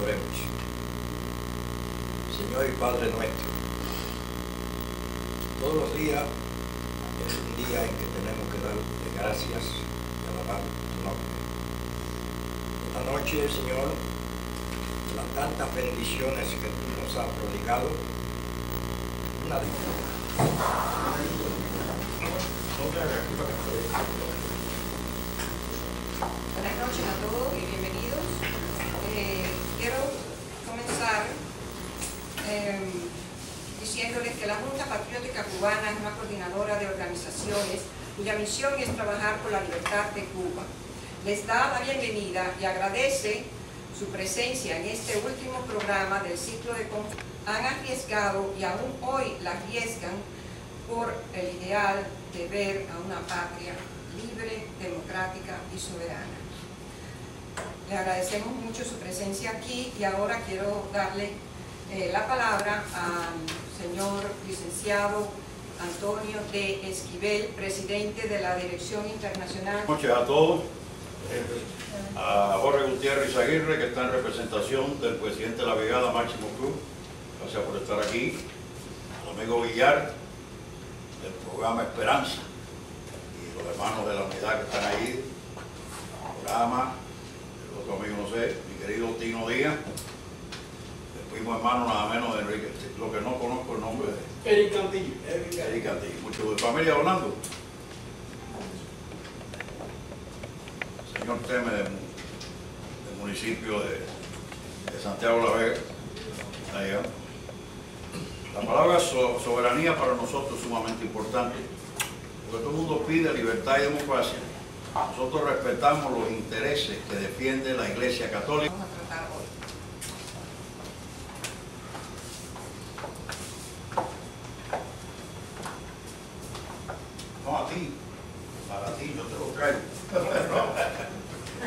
Oremos. Señor y Padre nuestro, todos los días es un día en que tenemos que darte gracias y alabar tu nombre. Esta noche, Señor, las tantas bendiciones que tú nos has prodigado, una de Buenas noches a todos y bienvenidos. Quiero comenzar diciéndoles que la Junta Patriótica Cubana es una coordinadora de organizaciones cuya misión es trabajar por la libertad de Cuba. Les da la bienvenida y agradece su presencia en este último programa del ciclo de conferencias. Han arriesgado y aún hoy la arriesgan por el ideal de ver a una patria libre, democrática y soberana. Le agradecemos mucho su presencia aquí y ahora quiero darle la palabra al señor licenciado Antonio D. Esquivel, presidente de la Dirección Internacional. Buenas noches a todos. A Jorge Gutiérrez Aguirre, que está en representación del presidente de la brigada, Máximo Cruz. Gracias por estar aquí. Al amigo Villar, del programa Esperanza, y los hermanos de la unidad que están ahí, el programa, el otro amigo no sé, mi querido Tino Díaz, el primo hermano nada menos de Enrique, lo que no conozco el nombre de Eric Cantillo. Eric Cantillo. Mucho de familia Orlando. Señor Teme del municipio de Santiago de la Vega. Allá. La palabra soberanía para nosotros es sumamente importante, porque todo el mundo pide libertad y democracia. Nosotros respetamos los intereses que defiende la Iglesia Católica. Vamos a tratar hoy. No a ti, para ti, yo te lo traigo.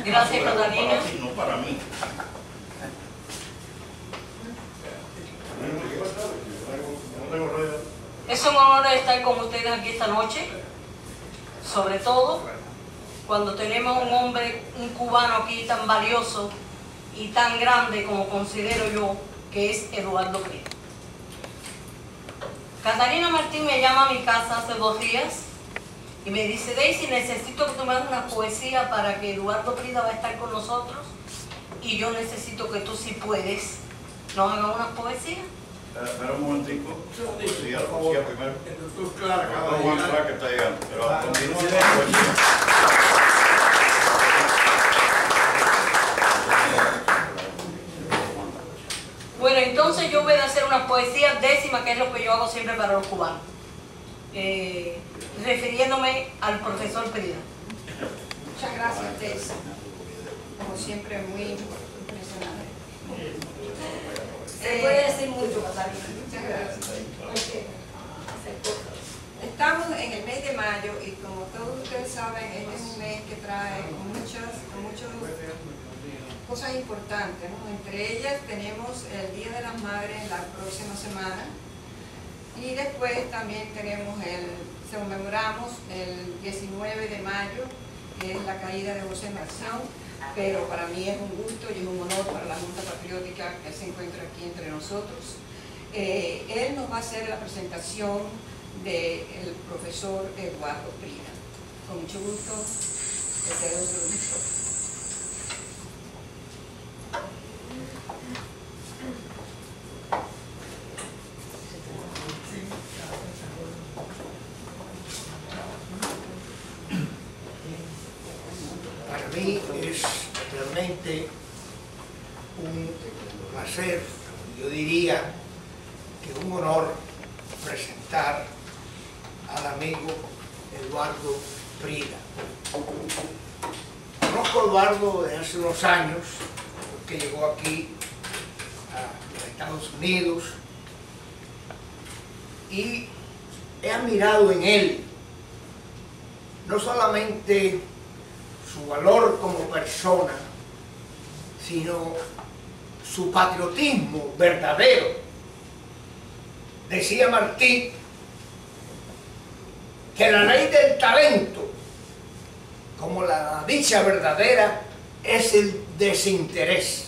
Gracias, No, Catalina. para ti, no para mí. Es un honor estar con ustedes aquí esta noche, sobre todo cuando tenemos un hombre, un cubano aquí tan valioso y tan grande como considero yo, que es Eduardo Prida. Catalina Martín me llama a mi casa hace 2 días y me dice: Daisy, necesito que tú me hagas una poesía para que Eduardo Prida va a estar con nosotros y yo necesito que tú, si puedes, nos hagas una poesía. Espera un momentico. Sí, a la poesía primero. El doctor Clara acaba de No, Juan llegar. Clark que está llegando, pero continúa con la poesía. Bueno, entonces yo voy a hacer una poesía décima, que es lo que yo hago siempre para los cubanos, refiriéndome al profesor Prida. Muchas gracias, Tess. Como siempre, muy impresionante. Se puede decir mucho, Catalina. Muchas gracias. Estamos en el mes de mayo y como todos ustedes saben, este es un mes que trae muchas cosas importantes, ¿no? Entre ellas tenemos el Día de las Madres la próxima semana y después también conmemoramos el 19 de mayo, que es la caída de José Marción, pero para mí es un gusto y es un honor para la Junta Patriótica que él se encuentre aquí entre nosotros. Él nos va a hacer la presentación del profesor Eduardo Prida. Con mucho gusto, le cedo su micrófono. Para mí es realmente un placer, yo diría que un honor presentar al amigo Eduardo Prida. Conozco a Eduardo desde hace unos años, que llegó aquí a los Estados Unidos, y he admirado en él no solamente su valor como persona, sino su patriotismo verdadero. Decía Martí que la ley del talento, como la dicha verdadera, es el desinterés.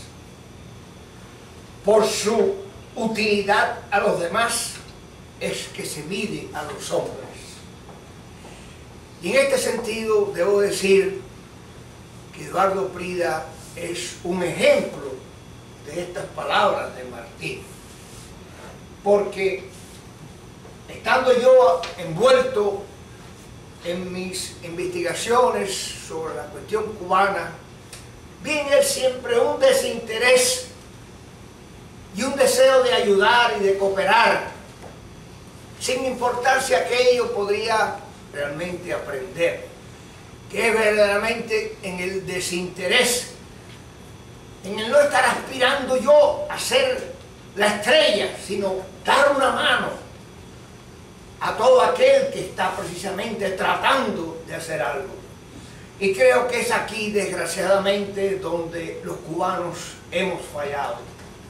por su utilidad a los demás es que se mide a los hombres. Y en este sentido debo decir que Eduardo Prida es un ejemplo de estas palabras de Martín, porque estando yo envuelto en mis investigaciones sobre la cuestión cubana, vi en él siempre un desinterés y un deseo de ayudar y de cooperar, sin importar si aquello podría realmente aprender, que es verdaderamente en el desinterés, en el no estar aspirando yo a ser la estrella, sino dar una mano a todo aquel que está precisamente tratando de hacer algo. Y creo que es aquí, desgraciadamente, donde los cubanos hemos fallado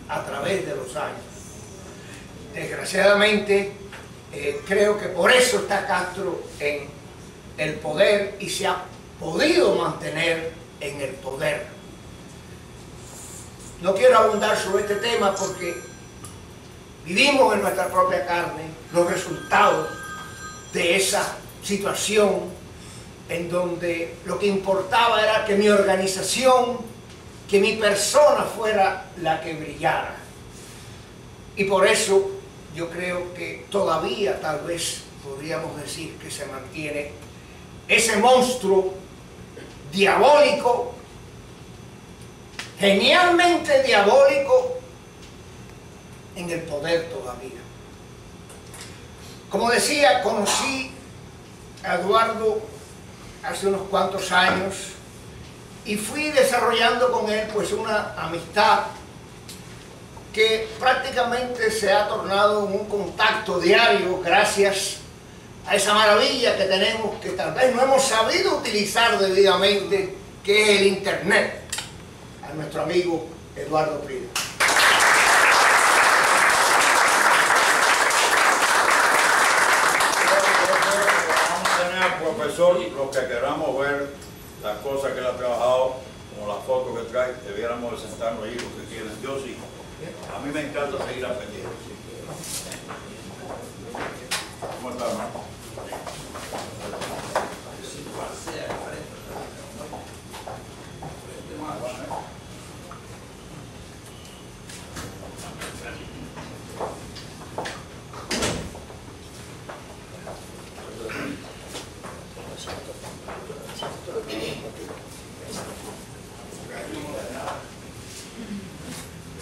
a través de los años. Desgraciadamente, creo que por eso está Castro en el poder y se ha podido mantener en el poder. No quiero abundar sobre este tema porque vivimos en nuestra propia carne los resultados de esa situación en donde lo que importaba era que mi organización, que mi persona fuera la que brillara. Y por eso yo creo que todavía tal vez podríamos decir que se mantiene ese monstruo diabólico, genialmente diabólico, en el poder todavía. Como decía, conocí a Eduardo hace unos cuantos años y fui desarrollando con él pues una amistad que prácticamente se ha tornado en un contacto diario gracias a esa maravilla que tenemos, que tal vez no hemos sabido utilizar debidamente, que es el Internet, a nuestro amigo Eduardo Prida. Vamos a tener al profesor, los que queramos ver las cosas que él ha trabajado, como las fotos que trae, debiéramos de sentarnos ahí, los que quieren. Yo sí. A mí me encanta seguir aprendiendo. ¿Cómo está, hermano?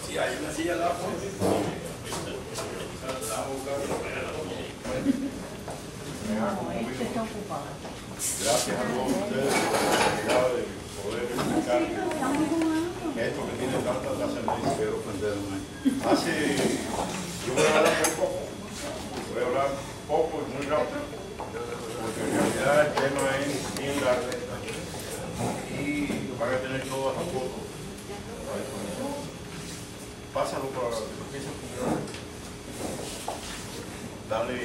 Si hay una silla al lado. Gracias a todos ustedes por la oportunidad de poder explicar esto que tiene tanta trascendencia. Quiero ofenderme. Yo voy a hablar muy poco. Voy a hablar poco y muy rápido. Porque en realidad el tema es bien largo. Y van a tener todas las fotos. Pásalo para que empiece a funcionar. Dale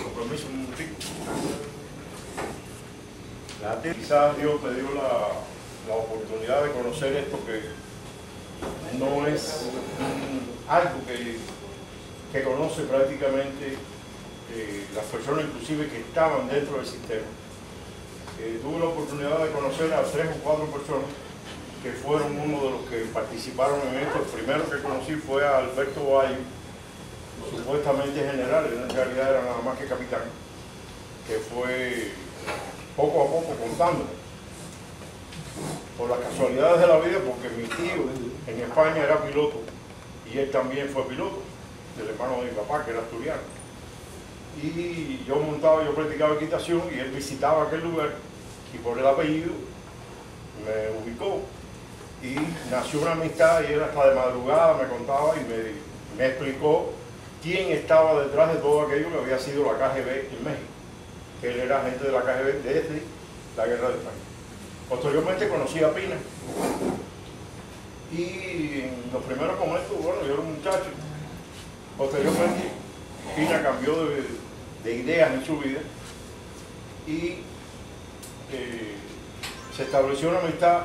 compromiso un momentito. Quizás Dios me dio la oportunidad de conocer esto, que no es algo que conoce prácticamente las personas inclusive que estaban dentro del sistema. Tuve la oportunidad de conocer a 3 o 4 personas que fueron uno de los que participaron en esto. El primero que conocí fue a Alberto Bayo, supuestamente general, en realidad era nada más que capitán, que fue poco a poco contándome. Por las casualidades de la vida, porque mi tío en España era piloto y él también fue piloto, del hermano de mi papá, que era asturiano. Y yo practicaba equitación y él visitaba aquel lugar y por el apellido me ubicó. Y nació una amistad y él hasta de madrugada me contaba y me explicó quién estaba detrás de todo aquello que había sido la KGB en México. Que él era agente de la KGB desde la Guerra de España. Posteriormente conocí a Pina. Y en los primeros momentos, bueno, yo era un muchacho. Posteriormente, Pina cambió de ideas en su vida y se estableció una amistad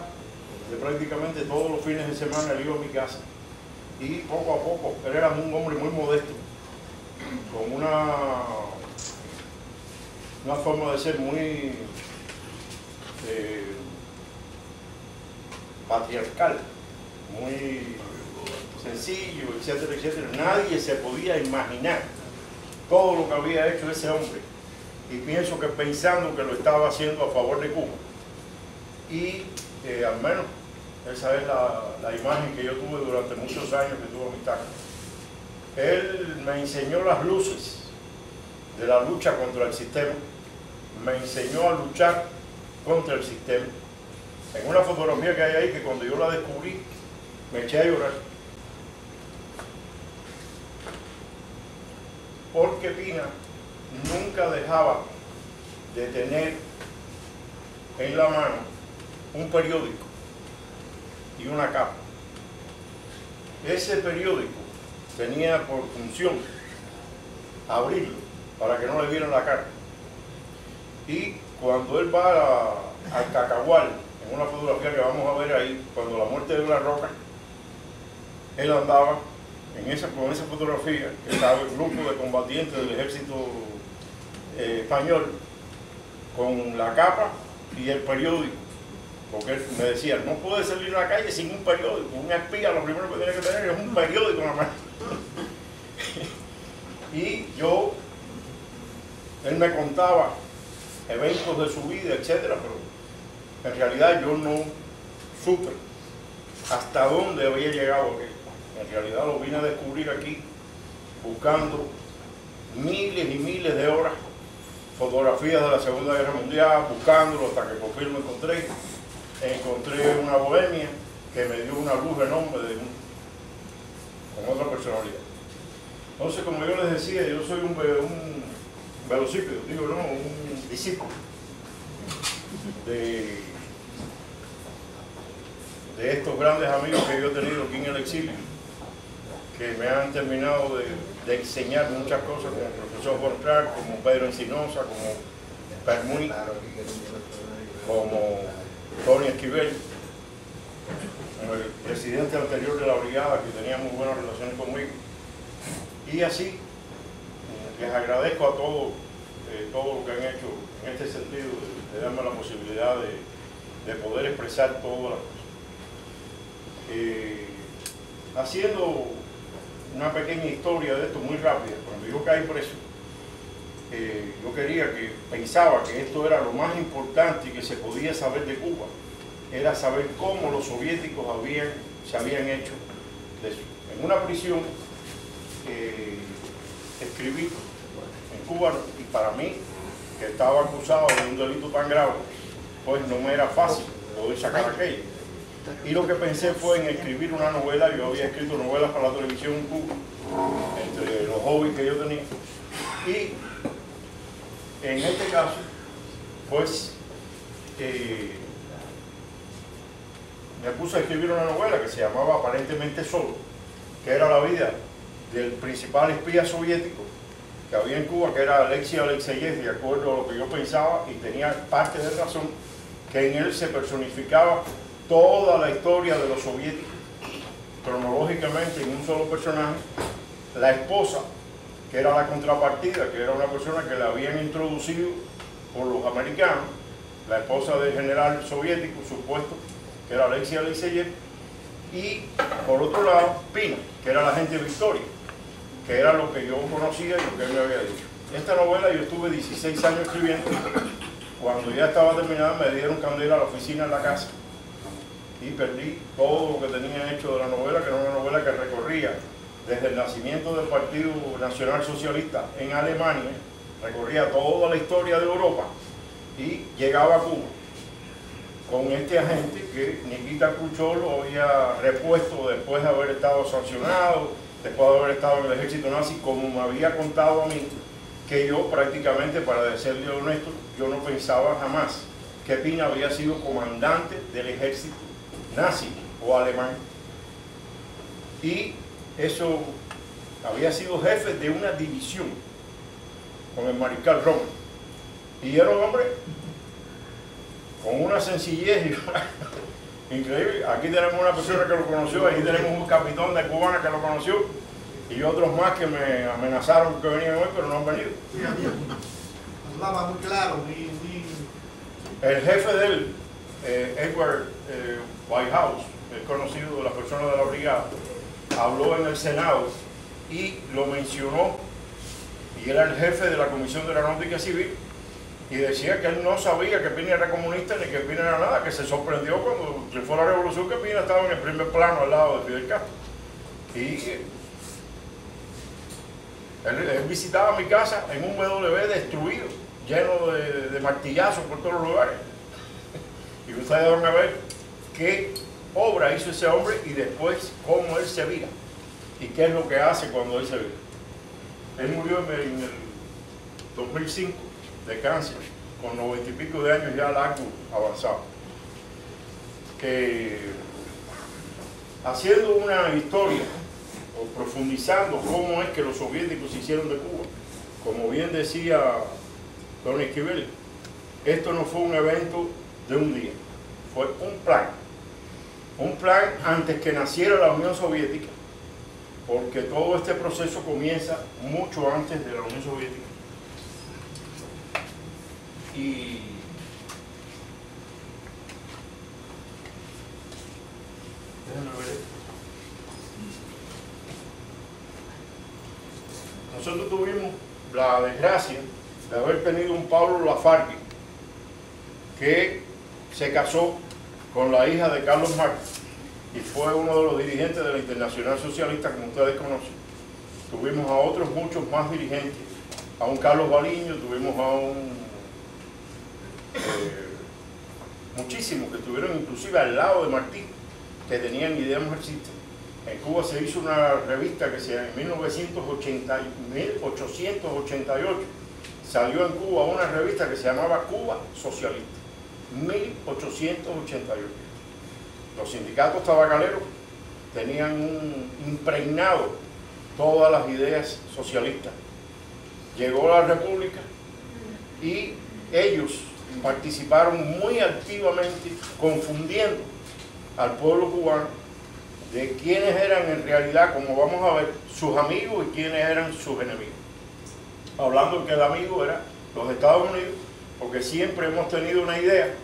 de prácticamente todos los fines de semana. Él iba a mi casa y poco a poco, él era un hombre muy modesto, con una forma de ser muy patriarcal, muy sencillo, etcétera, etcétera. Nadie se podía imaginar todo lo que había hecho ese hombre, y pienso que pensando que lo estaba haciendo a favor de Cuba. Y al menos esa es la imagen que yo tuve durante muchos años que tuve amistad. Él me enseñó las luces de la lucha contra el sistema, me enseñó a luchar contra el sistema. En una fotografía que hay ahí, que cuando yo la descubrí, me eché a llorar. Porque Pina nunca dejaba de tener en la mano un periódico y una capa. Ese periódico tenía por función abrirlo para que no le vieran la cara. Y cuando él va al Cacahual, en una fotografía que vamos a ver ahí, cuando la muerte de La Roca, él andaba con esa fotografía, que estaba el grupo de combatientes del ejército español, con la capa y el periódico, porque él me decía, no puede salir a la calle sin un periódico. Un espía lo primero que tiene que tener es un periódico en la mano. Y él me contaba eventos de su vida, etcétera, pero en realidad yo no supe hasta dónde había llegado aquello. En realidad lo vine a descubrir aquí, buscando miles y miles de horas, fotografías de la Segunda Guerra Mundial, buscándolo hasta que por fin lo encontré. Encontré una bohemia que me dio una luz enorme con otra personalidad. Entonces, como yo les decía, yo soy un velocípedo, un discípulo de estos grandes amigos que yo he tenido aquí en el exilio, que me han terminado de enseñar muchas cosas, como el profesor Bortrar, como Pedro Encinosa, como Permuy, como Tony Esquivel, el presidente anterior de la brigada, que tenía muy buenas relaciones conmigo. Y así, les agradezco a todos todo lo que han hecho en este sentido, de darme la posibilidad de poder expresar todas las cosas. Haciendo una pequeña historia de esto muy rápida, cuando yo caí preso, yo pensaba que esto era lo más importante que se podía saber de Cuba, era saber cómo los soviéticos se habían hecho de eso. En una prisión escribí en Cuba, y para mí, que estaba acusado de un delito tan grave, pues no me era fácil poder sacar aquello. Y lo que pensé fue en escribir una novela. Yo había escrito novelas para la televisión en Cuba, entre los hobbies que yo tenía. Y en este caso, pues, me puse a escribir una novela que se llamaba Aparentemente Solo, que era la vida del principal espía soviético que había en Cuba, que era Alexei Alexeyev, de acuerdo a lo que yo pensaba, y tenía parte de razón, que en él se personificaba toda la historia de los soviéticos, cronológicamente en un solo personaje. La esposa, que era la contrapartida, que era una persona que la habían introducido por los americanos, la esposa del general soviético supuesto, que era Alexei Alexeyev, y por otro lado, Pina, que era la agente Victoria, que era lo que yo conocía y lo que él me había dicho. Esta novela yo estuve 16 años escribiendo. Cuando ya estaba terminada me dieron candela a la oficina en la casa y perdí todo lo que tenía hecho de la novela, que era una novela que recorría desde el nacimiento del Partido Nacional Socialista en Alemania, recorría toda la historia de Europa y llegaba a Cuba con este agente que Nikita Khrushchev lo había repuesto después de haber estado sancionado, después de haber estado en el ejército nazi, como me había contado a mí, que yo prácticamente, para serle honesto, yo no pensaba jamás que Pina había sido comandante del ejército nazi o alemán. Y eso, había sido jefe de una división con el mariscal Rommel. Y era un hombre con una sencillez Increíble. Aquí tenemos una persona que lo conoció, aquí tenemos un capitán de cubana que lo conoció y otros más que me amenazaron que venían hoy, pero no han venido. Sí, hablaba muy claro, muy... El jefe de él, Edward Whitehouse, es conocido de las personas de la brigada, habló en el Senado y lo mencionó, y era el jefe de la Comisión de Aeronáutica Civil, y decía que él no sabía que Piña era comunista ni que Piña era nada, que se sorprendió cuando triunfó la revolución que Piña estaba en el primer plano al lado de Fidel Castro. Y él visitaba mi casa en un BMW destruido, lleno de martillazos por todos los lugares. Y ustedes van a ver qué obra hizo ese hombre y después cómo él se vira y qué es lo que hace cuando él se vira. Él murió en el 2005 de cáncer, con 90 y pico de años ya largo avanzado. Haciendo una historia o profundizando cómo es que los soviéticos se hicieron de Cuba, como bien decía don Esquivel, esto no fue un evento de un día, fue un plan antes que naciera la Unión Soviética, porque todo este proceso comienza mucho antes de la Unión Soviética. Y déjenme ver esto. Nosotros tuvimos la desgracia de haber tenido un Pablo Lafargue que se casó con la hija de Carlos Marx y fue uno de los dirigentes de la Internacional Socialista, como ustedes conocen. Tuvimos a otros muchos más dirigentes, a un Carlos Baliño, tuvimos a muchísimos que estuvieron inclusive al lado de Martí, que tenían ideas marxistas. En Cuba se hizo una revista que en 1888 salió en Cuba una revista que se llamaba Cuba Socialista, 1888. Los sindicatos tabacaleros tenían impregnado todas las ideas socialistas. Llegó la República y ellos participaron muy activamente confundiendo al pueblo cubano de quiénes eran en realidad, como vamos a ver, sus amigos y quiénes eran sus enemigos. Hablando que el amigo era los Estados Unidos, porque siempre hemos tenido una idea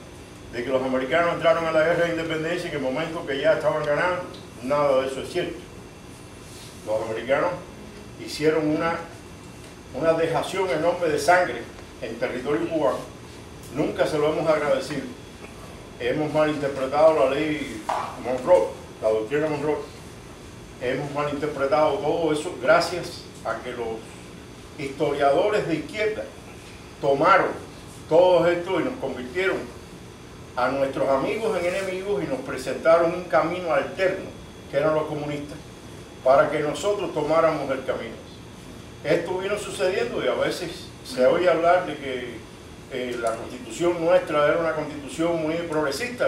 de que los americanos entraron a la guerra de independencia y que en el momento que ya estaban ganando, nada de eso es cierto. Los americanos hicieron una dejación enorme de sangre en territorio cubano. Nunca se lo hemos agradecido. Hemos malinterpretado la ley Monroe, la doctrina Monroe. Hemos malinterpretado todo eso gracias a que los historiadores de izquierda tomaron todo esto y nos convirtieron a nuestros amigos en enemigos y nos presentaron un camino alterno, que eran los comunistas, para que nosotros tomáramos el camino. Esto vino sucediendo y a veces se oye hablar de que la constitución nuestra era una constitución muy progresista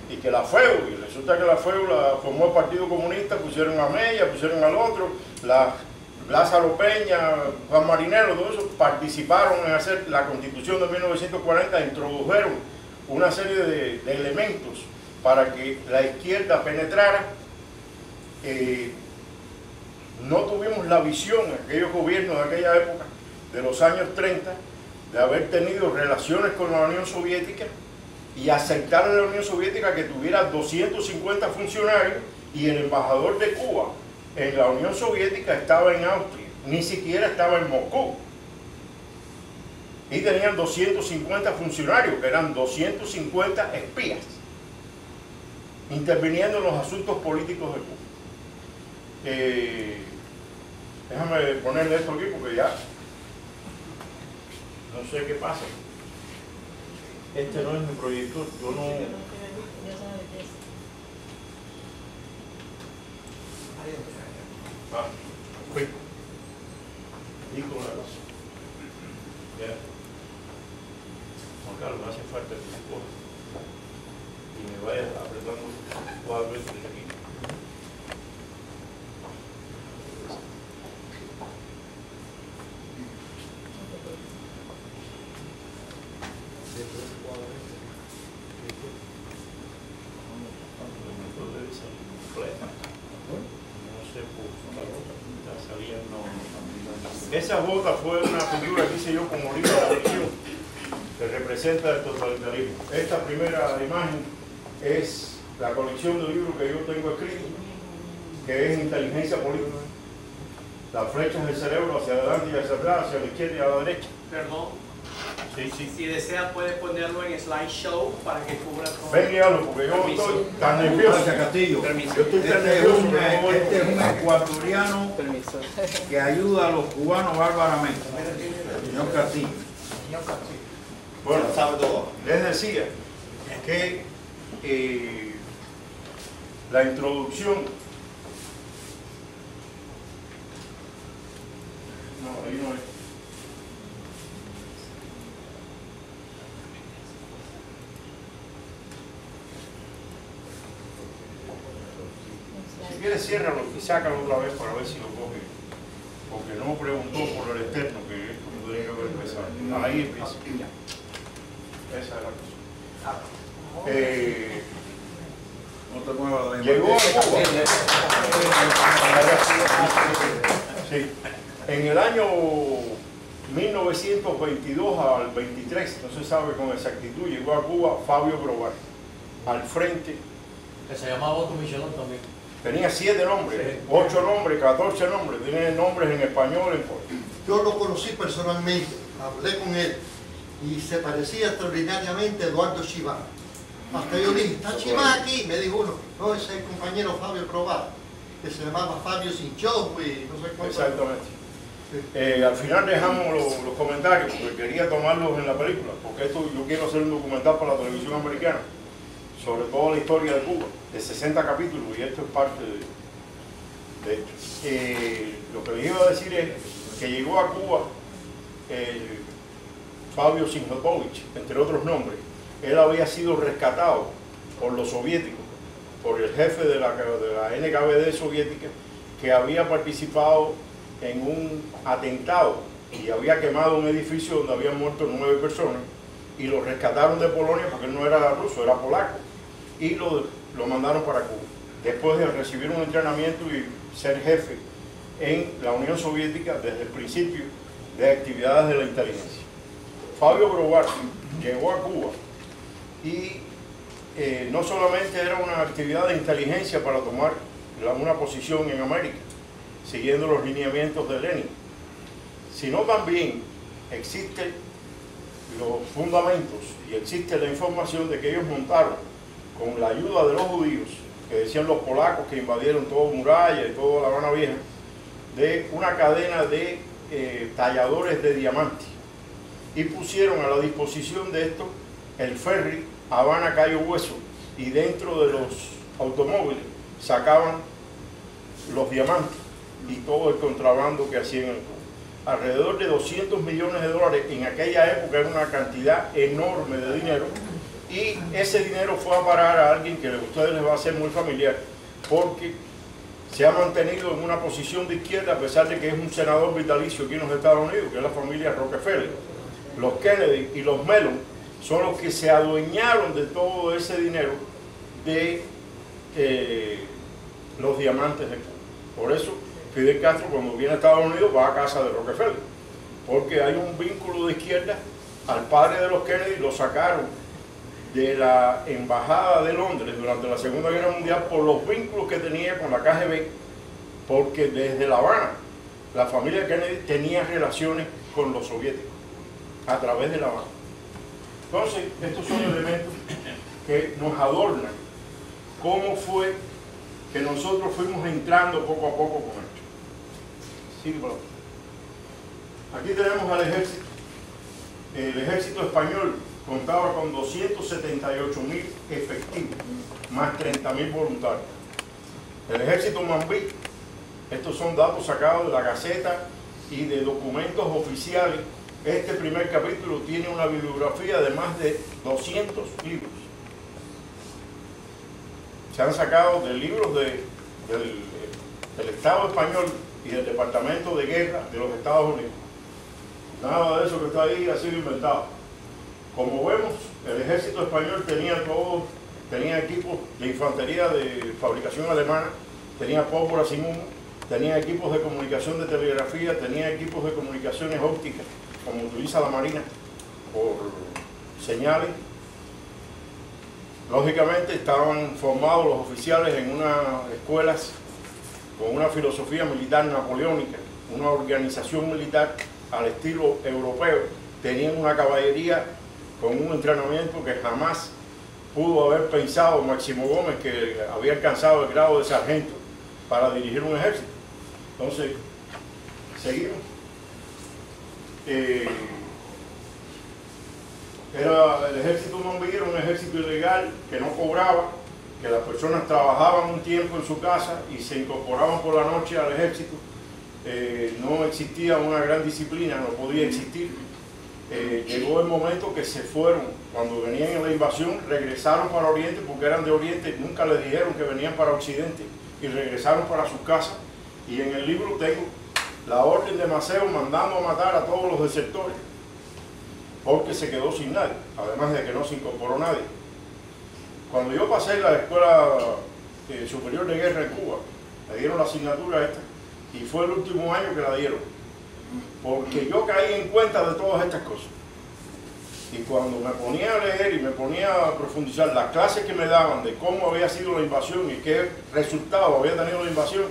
y que la FEU, y resulta que la FEU la formó el Partido Comunista, pusieron a Mella, pusieron al otro, Lázaro Peña, Juan Marinero, todos esos participaron en hacer la constitución de 1940, introdujeron una serie de elementos para que la izquierda penetrara. No tuvimos la visión en aquellos gobiernos de aquella época, de los años 30, de haber tenido relaciones con la Unión Soviética y aceptar a la Unión Soviética que tuviera 250 funcionarios y el embajador de Cuba en la Unión Soviética estaba en Austria, ni siquiera estaba en Moscú. Y tenían 250 funcionarios, que eran 250 espías, interviniendo en los asuntos políticos de Cuba. Déjame ponerle esto aquí porque ya no sé qué pasa. Este no es mi proyector, yo no... Quick. Digo una cosa. Ya. Juan Carlos, me hace falta que se coja y me vaya apretando 4 veces de aquí. Esa bota fue una pintura que hice yo con Molina de la Visión, que representa el totalitarismo. Esta primera imagen es la colección de libros que yo tengo escrito, que es inteligencia política. Las flechas del cerebro hacia adelante y hacia atrás, hacia la izquierda y a la derecha. Perdón. Sí, sí. Si desea puede ponerlo en slideshow para que cubra todo. Ven y hablo, porque yo Permiso. estoy tan nervioso. Gracias, Castillo. Permiso. Yo estoy tan Este nervioso que no voy. es un ecuatoriano Permiso. que ayuda a los cubanos bárbaramente. Señor Castillo. Bueno, Sabe todo. les decía que la introducción. No, ahí no es. Si quieres, ciérralo y sácalo otra vez para ver si lo coge. Porque no preguntó por el externo, que es como tenía que haber empezado. Ahí empieza. Esa es la cosa. No te muevas de Llegó a Cuba. Sí. En el año 1922 al 23, no se sabe con exactitud, llegó a Cuba Fabio Grovar, al frente. Que se llamaba Otto Michelón también. Tenía 7 nombres, 8 nombres, 14 nombres, tiene nombres en español, en portugués. Yo lo conocí personalmente, hablé con él y se parecía extraordinariamente a Eduardo Chivá. Hasta yo dije, ¿está Chivá aquí? Me dijo uno, no, ese es el compañero Fabio Provar, que se llamaba Fabio Sinchó y no sé cuánto. Exactamente. Sí. Al final dejamos los comentarios, porque quería tomarlos en la película, porque esto yo quiero hacer un documental para la televisión americana, sobre toda la historia de Cuba, de 60 capítulos, y esto es parte de esto. Lo que les iba a decir es que llegó a Cuba Fabio Sinhotovich, entre otros nombres. Él había sido rescatado por los soviéticos, por el jefe de la NKVD soviética, que había participado en un atentado y había quemado un edificio donde habían muerto 9 personas, y lo rescataron de Polonia porque él no era ruso, era polaco, y lo mandaron para Cuba, después de recibir un entrenamiento y ser jefe en la Unión Soviética desde el principio de actividades de la inteligencia. Fabio Grovar llegó a Cuba y no solamente era una actividad de inteligencia para tomar una posición en América, siguiendo los lineamientos de Lenin, sino también existen los fundamentos y existe la información de que ellos montaron, con la ayuda de los judíos, que decían los polacos que invadieron todo Muralla y toda La Habana Vieja, de una cadena de talladores de diamantes, y pusieron a la disposición de esto el ferry Habana-Cayo Hueso, y dentro de los automóviles sacaban los diamantes y todo el contrabando que hacían en el Cuba. Alrededor de 200 millones de dólares en aquella época era una cantidad enorme de dinero, y ese dinero fue a parar a alguien que a ustedes les va a ser muy familiar, porque se ha mantenido en una posición de izquierda a pesar de que es un senador vitalicio aquí en los Estados Unidos, que es la familia Rockefeller. Los Kennedy y los Mellon son los que se adueñaron de todo ese dinero de los diamantes de Cuba. Por eso Fidel Castro, cuando viene a Estados Unidos, va a casa de Rockefeller, porque hay un vínculo de izquierda. Al padre de los Kennedy lo sacaron de la embajada de Londres durante la Segunda Guerra Mundial por los vínculos que tenía con la KGB, porque desde La Habana la familia Kennedy tenía relaciones con los soviéticos a través de La Habana. Entonces, estos son elementos que nos adornan cómo fue que nosotros fuimos entrando poco a poco con esto. Sí, bueno. Aquí tenemos al ejército. El ejército español contaba con 278.000 efectivos, más 30.000 voluntarios. El ejército Mambí, estos son datos sacados de la Gaceta y de documentos oficiales. Este primer capítulo tiene una bibliografía de más de 200 libros. Se han sacado de libros del Estado español y del Departamento de Guerra de los Estados Unidos. Nada de eso que está ahí ha sido inventado. Como vemos, el ejército español tenía equipos de infantería de fabricación alemana, tenía pólvora sin humo, tenían equipos de comunicación de telegrafía, tenían equipos de comunicaciones ópticas, como utiliza la Marina, por señales. Lógicamente estaban formados los oficiales en unas escuelas con una filosofía militar napoleónica, una organización militar al estilo europeo. Tenían una caballería con un entrenamiento que jamás pudo haber pensado Máximo Gómez, que había alcanzado el grado de sargento para dirigir un ejército. Entonces, seguimos. Era el ejército Mambí, era un ejército ilegal que no cobraba, que las personas trabajaban un tiempo en su casa y se incorporaban por la noche al ejército. No existía una gran disciplina, no podía existir. Llegó el momento que se fueron, cuando venían en la invasión, regresaron para Oriente porque eran de Oriente, nunca les dijeron que venían para Occidente y regresaron para sus casas. Y en el libro tengo la orden de Maceo mandando a matar a todos los desertores, porque se quedó sin nadie, además de que no se incorporó nadie. Cuando yo pasé la Escuela Superior de Guerra en Cuba, me dieron la asignatura esta, y fue el último año que la dieron, porque yo caí en cuenta de todas estas cosas. Y cuando me ponía a leer y me ponía a profundizar las clases que me daban de cómo había sido la invasión y qué resultado había tenido la invasión,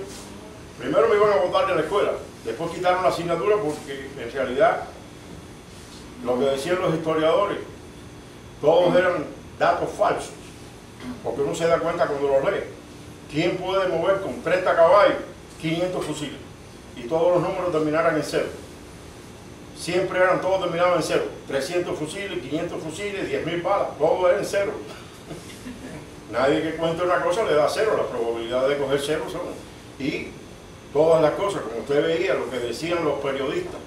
primero me iban a botar de la escuela, después quitaron la asignatura porque en realidad lo que decían los historiadores, todos eran datos falsos, porque uno se da cuenta cuando los lee. ¿Quién puede mover con 30 caballos 500 fusiles? Y todos los números terminaran en cero. Siempre eran, todos terminaban en cero. 300 fusiles, 500 fusiles, 10.000 balas, todo era en cero. Nadie que cuente una cosa le da cero, las probabilidades de coger cero son. Y todas las cosas, como usted veía, lo que decían los periodistas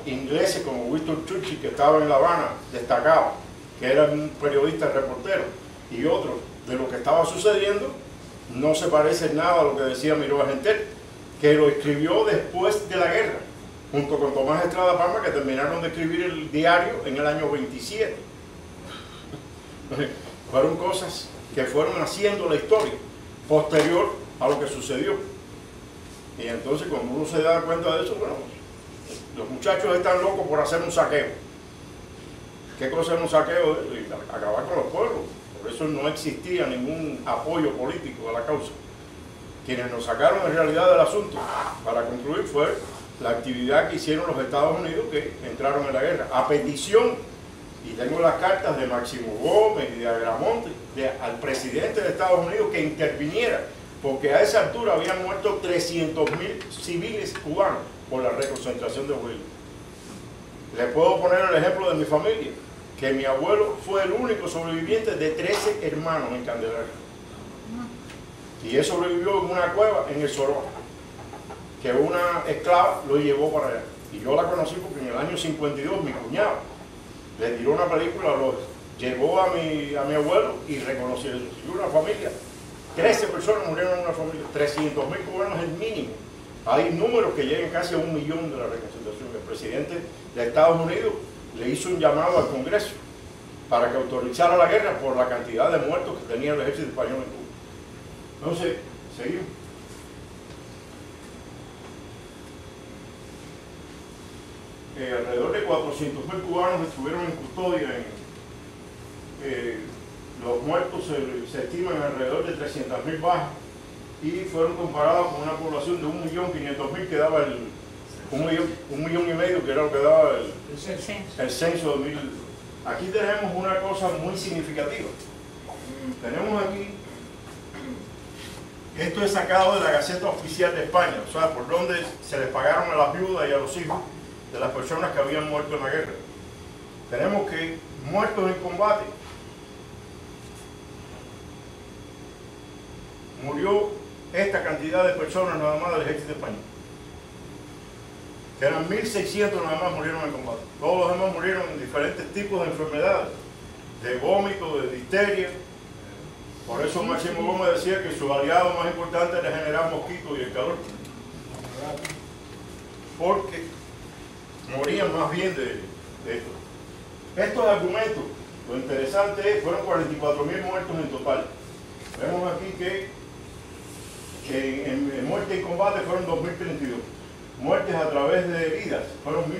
ingleses como Winston Churchill, que estaba en La Habana, destacaba, que era un periodista reportero, y otros de lo que estaba sucediendo, no se parece nada a lo que decía Miró Argentell, que lo escribió después de la guerra, junto con Tomás Estrada Palma, que terminaron de escribir el diario en el año 27. Fueron cosas que fueron haciendo la historia posterior a lo que sucedió. Y entonces cuando uno se da cuenta de eso, bueno, los muchachos están locos por hacer un saqueo. ¿Qué cosa es un saqueo? Acabar con los pueblos. Por eso no existía ningún apoyo político a la causa. Quienes nos sacaron en realidad del asunto, para concluir, fue la actividad que hicieron los Estados Unidos, que entraron en la guerra, a petición, y tengo las cartas de Máximo Gómez y de Agramonte, al presidente de Estados Unidos que interviniera, porque a esa altura habían muerto 300.000 civiles cubanos por la reconcentración de Huila. Les puedo poner el ejemplo de mi familia, que mi abuelo fue el único sobreviviente de 13 hermanos en Candelaria. Y él sobrevivió en una cueva en el Soró, que una esclava lo llevó para allá. Y yo la conocí porque en el año 52 mi cuñado le tiró una película, lo llevó a mi abuelo y reconoció eso. Y una familia, 13 personas murieron en una familia, 300.000 cubanos es el mínimo. Hay números que llegan casi a 1 millón de la reconcentración. El presidente de Estados Unidos le hizo un llamado al Congreso para que autorizara la guerra por la cantidad de muertos que tenía el ejército español en Cuba. Entonces, seguimos. Alrededor de 400.000 cubanos estuvieron en custodia. Los muertos se estiman alrededor de 300.000 bajas y fueron comparados con una población de 1.500.000 que daba un millón y medio, que era lo que daba el censo de 2000. Aquí tenemos una cosa muy significativa. Tenemos aquí, esto es sacado de la Gaceta Oficial de España, o sea, por donde se les pagaron a las viudas y a los hijos de las personas que habían muerto en la guerra. Tenemos que muertos en combate, murió esta cantidad de personas nada más del ejército español, que eran 1.600 nada más murieron en combate. Todos los demás murieron en diferentes tipos de enfermedades, de vómito, de difteria. Por eso Máximo Gómez decía que su aliado más importante era generar mosquitos y el calor, porque morían más bien de esto. Estos argumentos, lo interesante es, fueron 44.000 muertos en total. Vemos aquí que en muerte en combate fueron 2.032. Muertes a través de heridas fueron 1.059.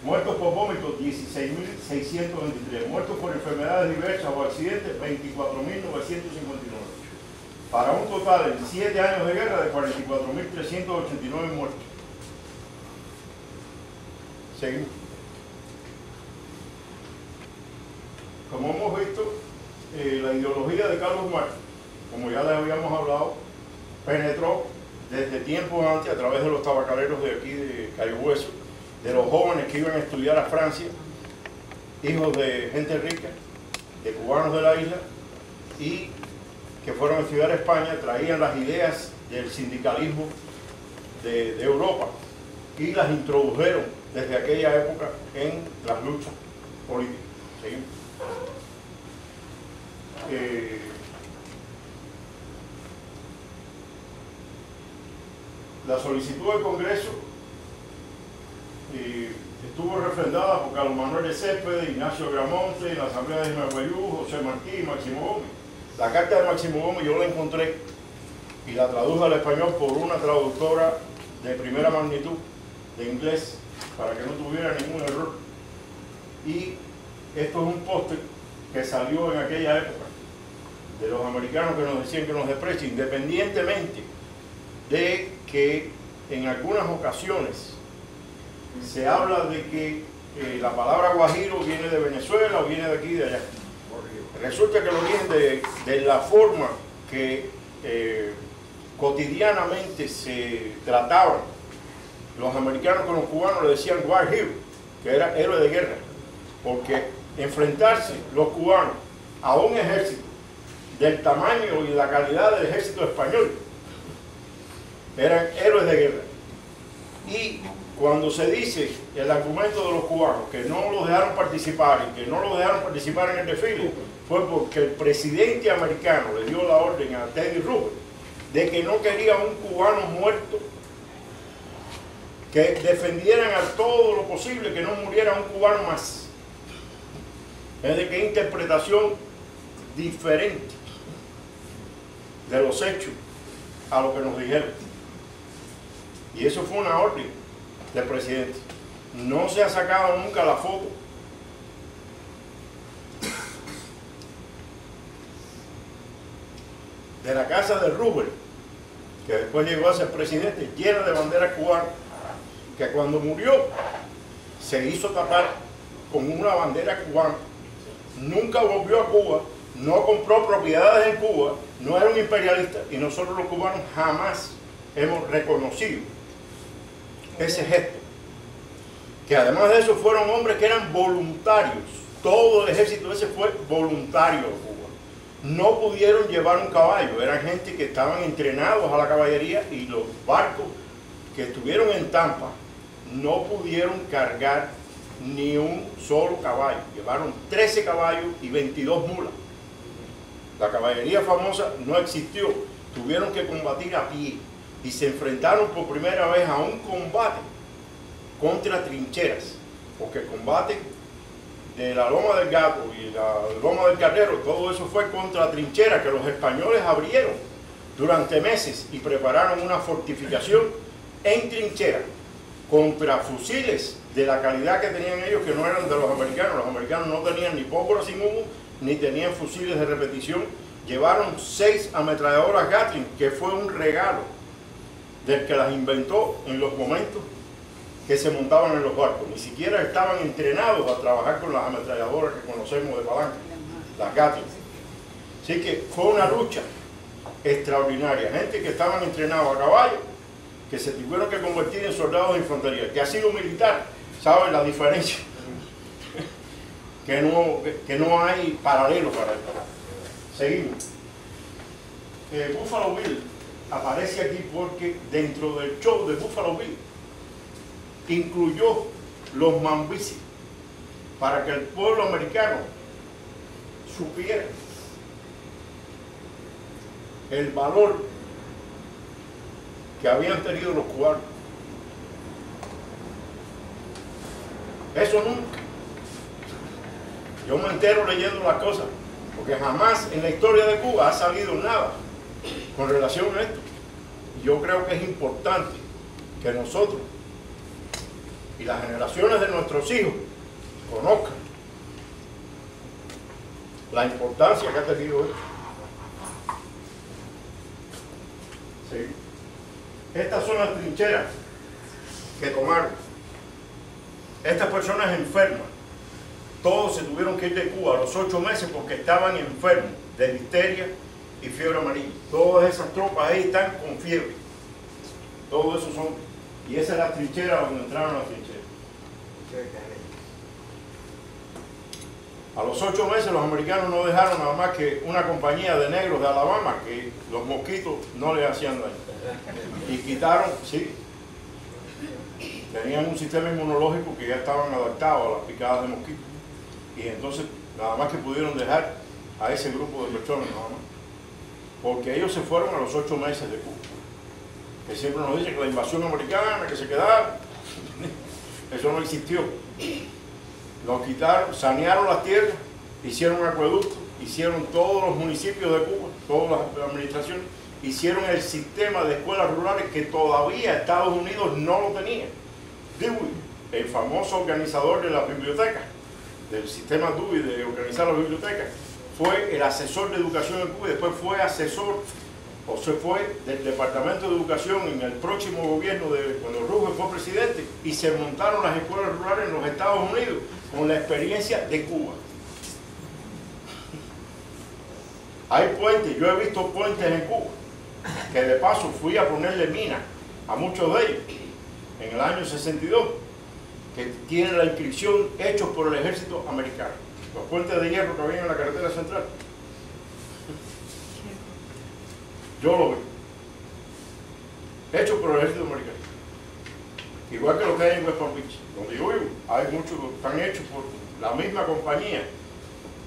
Muertos por vómitos, 16.623. Muertos por enfermedades diversas o accidentes, 24.959. Para un total en 7 años de guerra de 44.389 muertos. Seguimos. Como hemos visto, la ideología de Carlos Marx, como ya les habíamos hablado, penetró desde tiempos antes a través de los tabacaleros de aquí de Cayo Hueso, de los jóvenes que iban a estudiar a Francia, hijos de gente rica, de cubanos de la isla, y que fueron a estudiar a España, traían las ideas del sindicalismo de Europa y las introdujeron desde aquella época en las luchas políticas. ¿Seguimos? La solicitud del Congreso estuvo refrendada por Carlos Manuel de Céspedes, Ignacio Gramonte, en la Asamblea de Jiménez, José Martí y Máximo Gómez. La carta de Máximo Gómez yo la encontré y la traduje al español por una traductora de primera magnitud de inglés para que no tuviera ningún error. Y esto es un póster que salió en aquella época de los americanos que nos decían que nos desprecian, independientemente de que en algunas ocasiones se habla de que la palabra guajiro viene de Venezuela o viene de aquí y de allá. Resulta que lo viene de la forma que cotidianamente se trataban los americanos con los cubanos, le decían war hero, que era héroe de guerra, porque enfrentarse los cubanos a un ejército del tamaño y la calidad del ejército español, eran héroes de guerra. Y cuando se dice el argumento de los cubanos que no los dejaron participar y que no los dejaron participar en el desfile, fue porque el presidente americano le dio la orden a Teddy Roosevelt de que no quería un cubano muerto, que defendieran a todo lo posible que no muriera un cubano más. Es de qué interpretación diferente de los hechos a lo que nos dijeron. Y eso fue una orden del presidente. No se ha sacado nunca la foto de la casa de Roosevelt, que después llegó a ser presidente, llena de banderas cubanas, que cuando murió se hizo tapar con una bandera cubana. Nunca volvió a Cuba, no compró propiedades en Cuba, no era un imperialista, y nosotros los cubanos jamás hemos reconocido ese gesto. Que además de eso fueron hombres que eran voluntarios. Todo el ejército ese fue voluntario a Cuba. No pudieron llevar un caballo, eran gente que estaban entrenados a la caballería, y los barcos que estuvieron en Tampa no pudieron cargar ni un solo caballo. Llevaron 13 caballos y 22 mulas. La caballería famosa no existió. Tuvieron que combatir a pie y se enfrentaron por primera vez a un combate contra trincheras, porque el combate de la Loma del Gato y la Loma del Carrero, todo eso fue contra trincheras que los españoles abrieron durante meses y prepararon una fortificación en trinchera contra fusiles de la calidad que tenían ellos, que no eran de los americanos. Los americanos no tenían ni pólvora sin humo, ni tenían fusiles de repetición. Llevaron 6 ametralladoras Gatling, que fue un regalo del que las inventó en los momentos que se montaban en los barcos. Ni siquiera estaban entrenados a trabajar con las ametralladoras que conocemos de palanca, las Gatling. Así que fue una lucha extraordinaria. Gente que estaban entrenados a caballo, que se tuvieron que convertir en soldados de infantería. Que ha sido militar, ¿saben la diferencia? que no hay paralelo para esto. Seguimos. Buffalo Bill aparece aquí porque dentro del show de Buffalo Bill incluyó los mambises para que el pueblo americano supiera el valor que habían tenido los cubanos. Eso nunca. Yo me entero leyendo las cosas, porque jamás en la historia de Cuba ha salido nada con relación a esto. Yo creo que es importante que nosotros y las generaciones de nuestros hijos conozcan la importancia que ha tenido esto. Sí. Estas son las trincheras que tomaron. Estas personas enfermas, todos se tuvieron que ir de Cuba a los 8 meses porque estaban enfermos de difteria y fiebre amarilla. Todas esas tropas ahí están con fiebre. Todo eso son. Y esa es la trinchera donde entraron las trincheras. A los 8 meses los americanos no dejaron nada más que una compañía de negros de Alabama que los mosquitos no les hacían daño. Y quitaron, sí, tenían un sistema inmunológico que ya estaban adaptados a las picadas de mosquitos. Y entonces nada más que pudieron dejar a ese grupo de personas nada más. Porque ellos se fueron a los 8 meses de Cuba. Que siempre nos dicen que la invasión americana, que se quedaron. Eso no existió. Lo quitaron, sanearon las tierras, hicieron acueductos, hicieron todos los municipios de Cuba, todas las administraciones, hicieron el sistema de escuelas rurales que todavía Estados Unidos no lo tenía. Dewey, el famoso organizador de las bibliotecas, del sistema Dewey de organizar las bibliotecas, fue el asesor de educación en Cuba y después fue asesor, o se fue del Departamento de Educación en el próximo gobierno de cuando Roosevelt fue presidente, y se montaron las escuelas rurales en los Estados Unidos con la experiencia de Cuba. Hay puentes, yo he visto puentes en Cuba, que de paso fui a ponerle mina a muchos de ellos en el año 62, que tienen la inscripción hechos por el ejército americano. Los puentes de hierro que había en la carretera central. Yo lo vi. Hechos por el ejército americano. Igual que lo que hay en West Palm Beach, donde yo vivo. Hay muchos que están hechos por la misma compañía.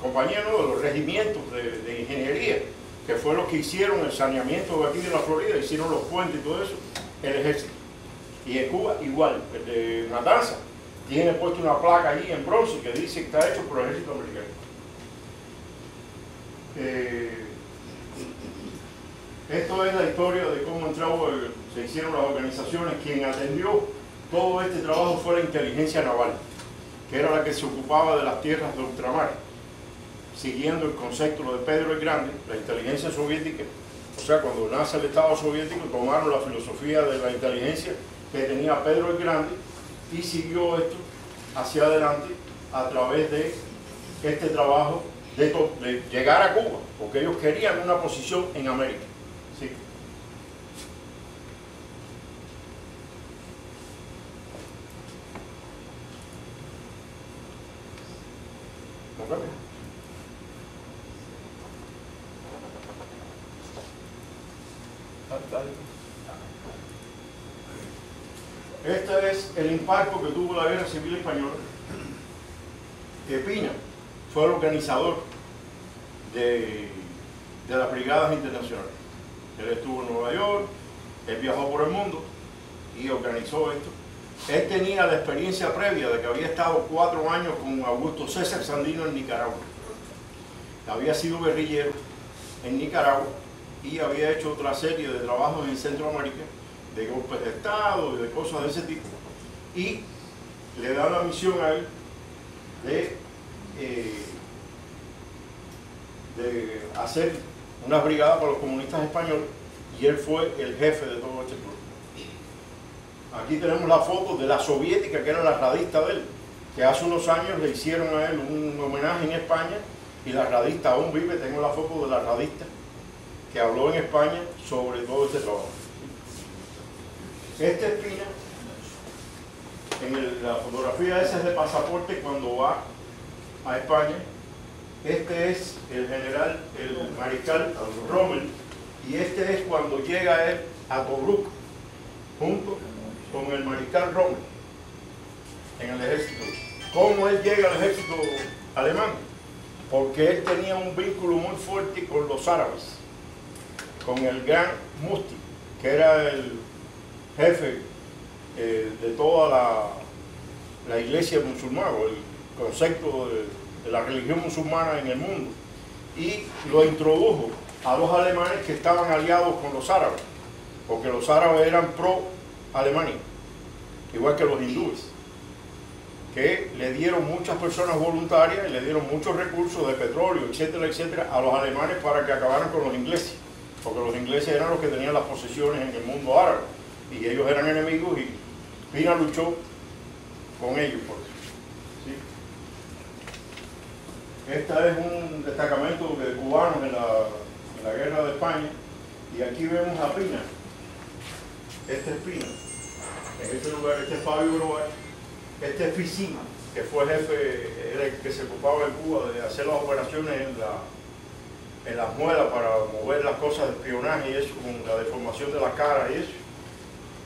Compañía no, de los regimientos de ingeniería, que fue los que hicieron el saneamiento de aquí de la Florida, hicieron los puentes y todo eso, el ejército. Y en Cuba igual, el de Matanzas, tiene puesto una placa allí en bronce que dice que está hecho por el ejército americano. Esto es la historia de cómo se hicieron las organizaciones. Quien atendió todo este trabajo fue la inteligencia naval, que era la que se ocupaba de las tierras de ultramar, siguiendo el concepto de Pedro el Grande, la inteligencia soviética. O sea, cuando nace el Estado soviético, tomaron la filosofía de la inteligencia que tenía Pedro el Grande y siguió esto hacia adelante a través de este trabajo de llegar a Cuba, porque ellos querían una posición en América. ¿Sí? ¿No cambia? Este es el impacto que tuvo la Guerra Civil Española. Pina fue el organizador de las brigadas internacionales. Él estuvo en Nueva York, él viajó por el mundo y organizó esto. Él tenía la experiencia previa de que había estado 4 años con Augusto César Sandino en Nicaragua. Había sido guerrillero en Nicaragua y había hecho otra serie de trabajos en Centroamérica, de golpes de Estado y de cosas de ese tipo. Y le da la misión a él de hacer una brigada para los comunistas españoles, y él fue el jefe de todo este grupo. Aquí tenemos la foto de la soviética, que era la radista de él, que hace unos años le hicieron a él un homenaje en España, y la radista aún vive. Tengo la foto de la radista que habló en España sobre todo este trabajo. Este es Pina, en la fotografía esa es de pasaporte cuando va a España. Este es el general, el mariscal Rommel, y este es cuando llega él a Tobruk, junto con el mariscal Rommel, en el ejército. ¿Cómo él llega al ejército alemán? Porque él tenía un vínculo muy fuerte con los árabes, con el gran Musti, que era el jefe de toda la iglesia musulmana, o el concepto de la religión musulmana en el mundo, y lo introdujo a los alemanes que estaban aliados con los árabes, porque los árabes eran pro-Alemania, igual que los hindúes, que le dieron muchas personas voluntarias y le dieron muchos recursos de petróleo, etcétera, etcétera, a los alemanes para que acabaran con los ingleses, porque los ingleses eran los que tenían las posesiones en el mundo árabe, y ellos eran enemigos, y Pina luchó con ellos por eso. ¿Sí? Este es un destacamento de cubanos en la guerra de España, y aquí vemos a Pina. Este es Pina, en este lugar. Este es Fabio Groa, este es Ficima, que fue jefe, era el que se ocupaba en Cuba de hacer las operaciones en las muelas para mover las cosas de espionaje y eso, con la deformación de la cara y eso.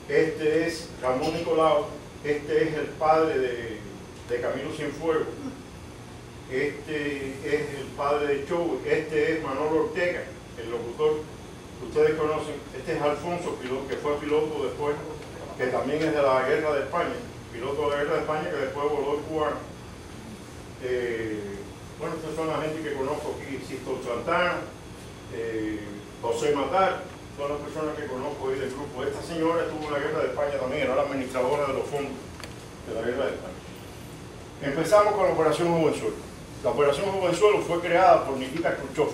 Este es Ramón Nicolau, este es el padre de Camilo Cienfuegos, este es el padre de Chow, este es Manolo Ortega, el locutor que ustedes conocen, este es Alfonso, que fue piloto después, que también es de la guerra de España, piloto de la guerra de España que después voló el cubano. Bueno, estas son la gente que conozco aquí, Sisto Santana, José Matar, son las personas que conozco ahí del grupo. Esta señora estuvo en la guerra de España también, era la administradora de los fondos de la guerra de España. Empezamos con la Operación Jovenzuelo. La Operación Jovenzuelo fue creada por Nikita Khrushchev.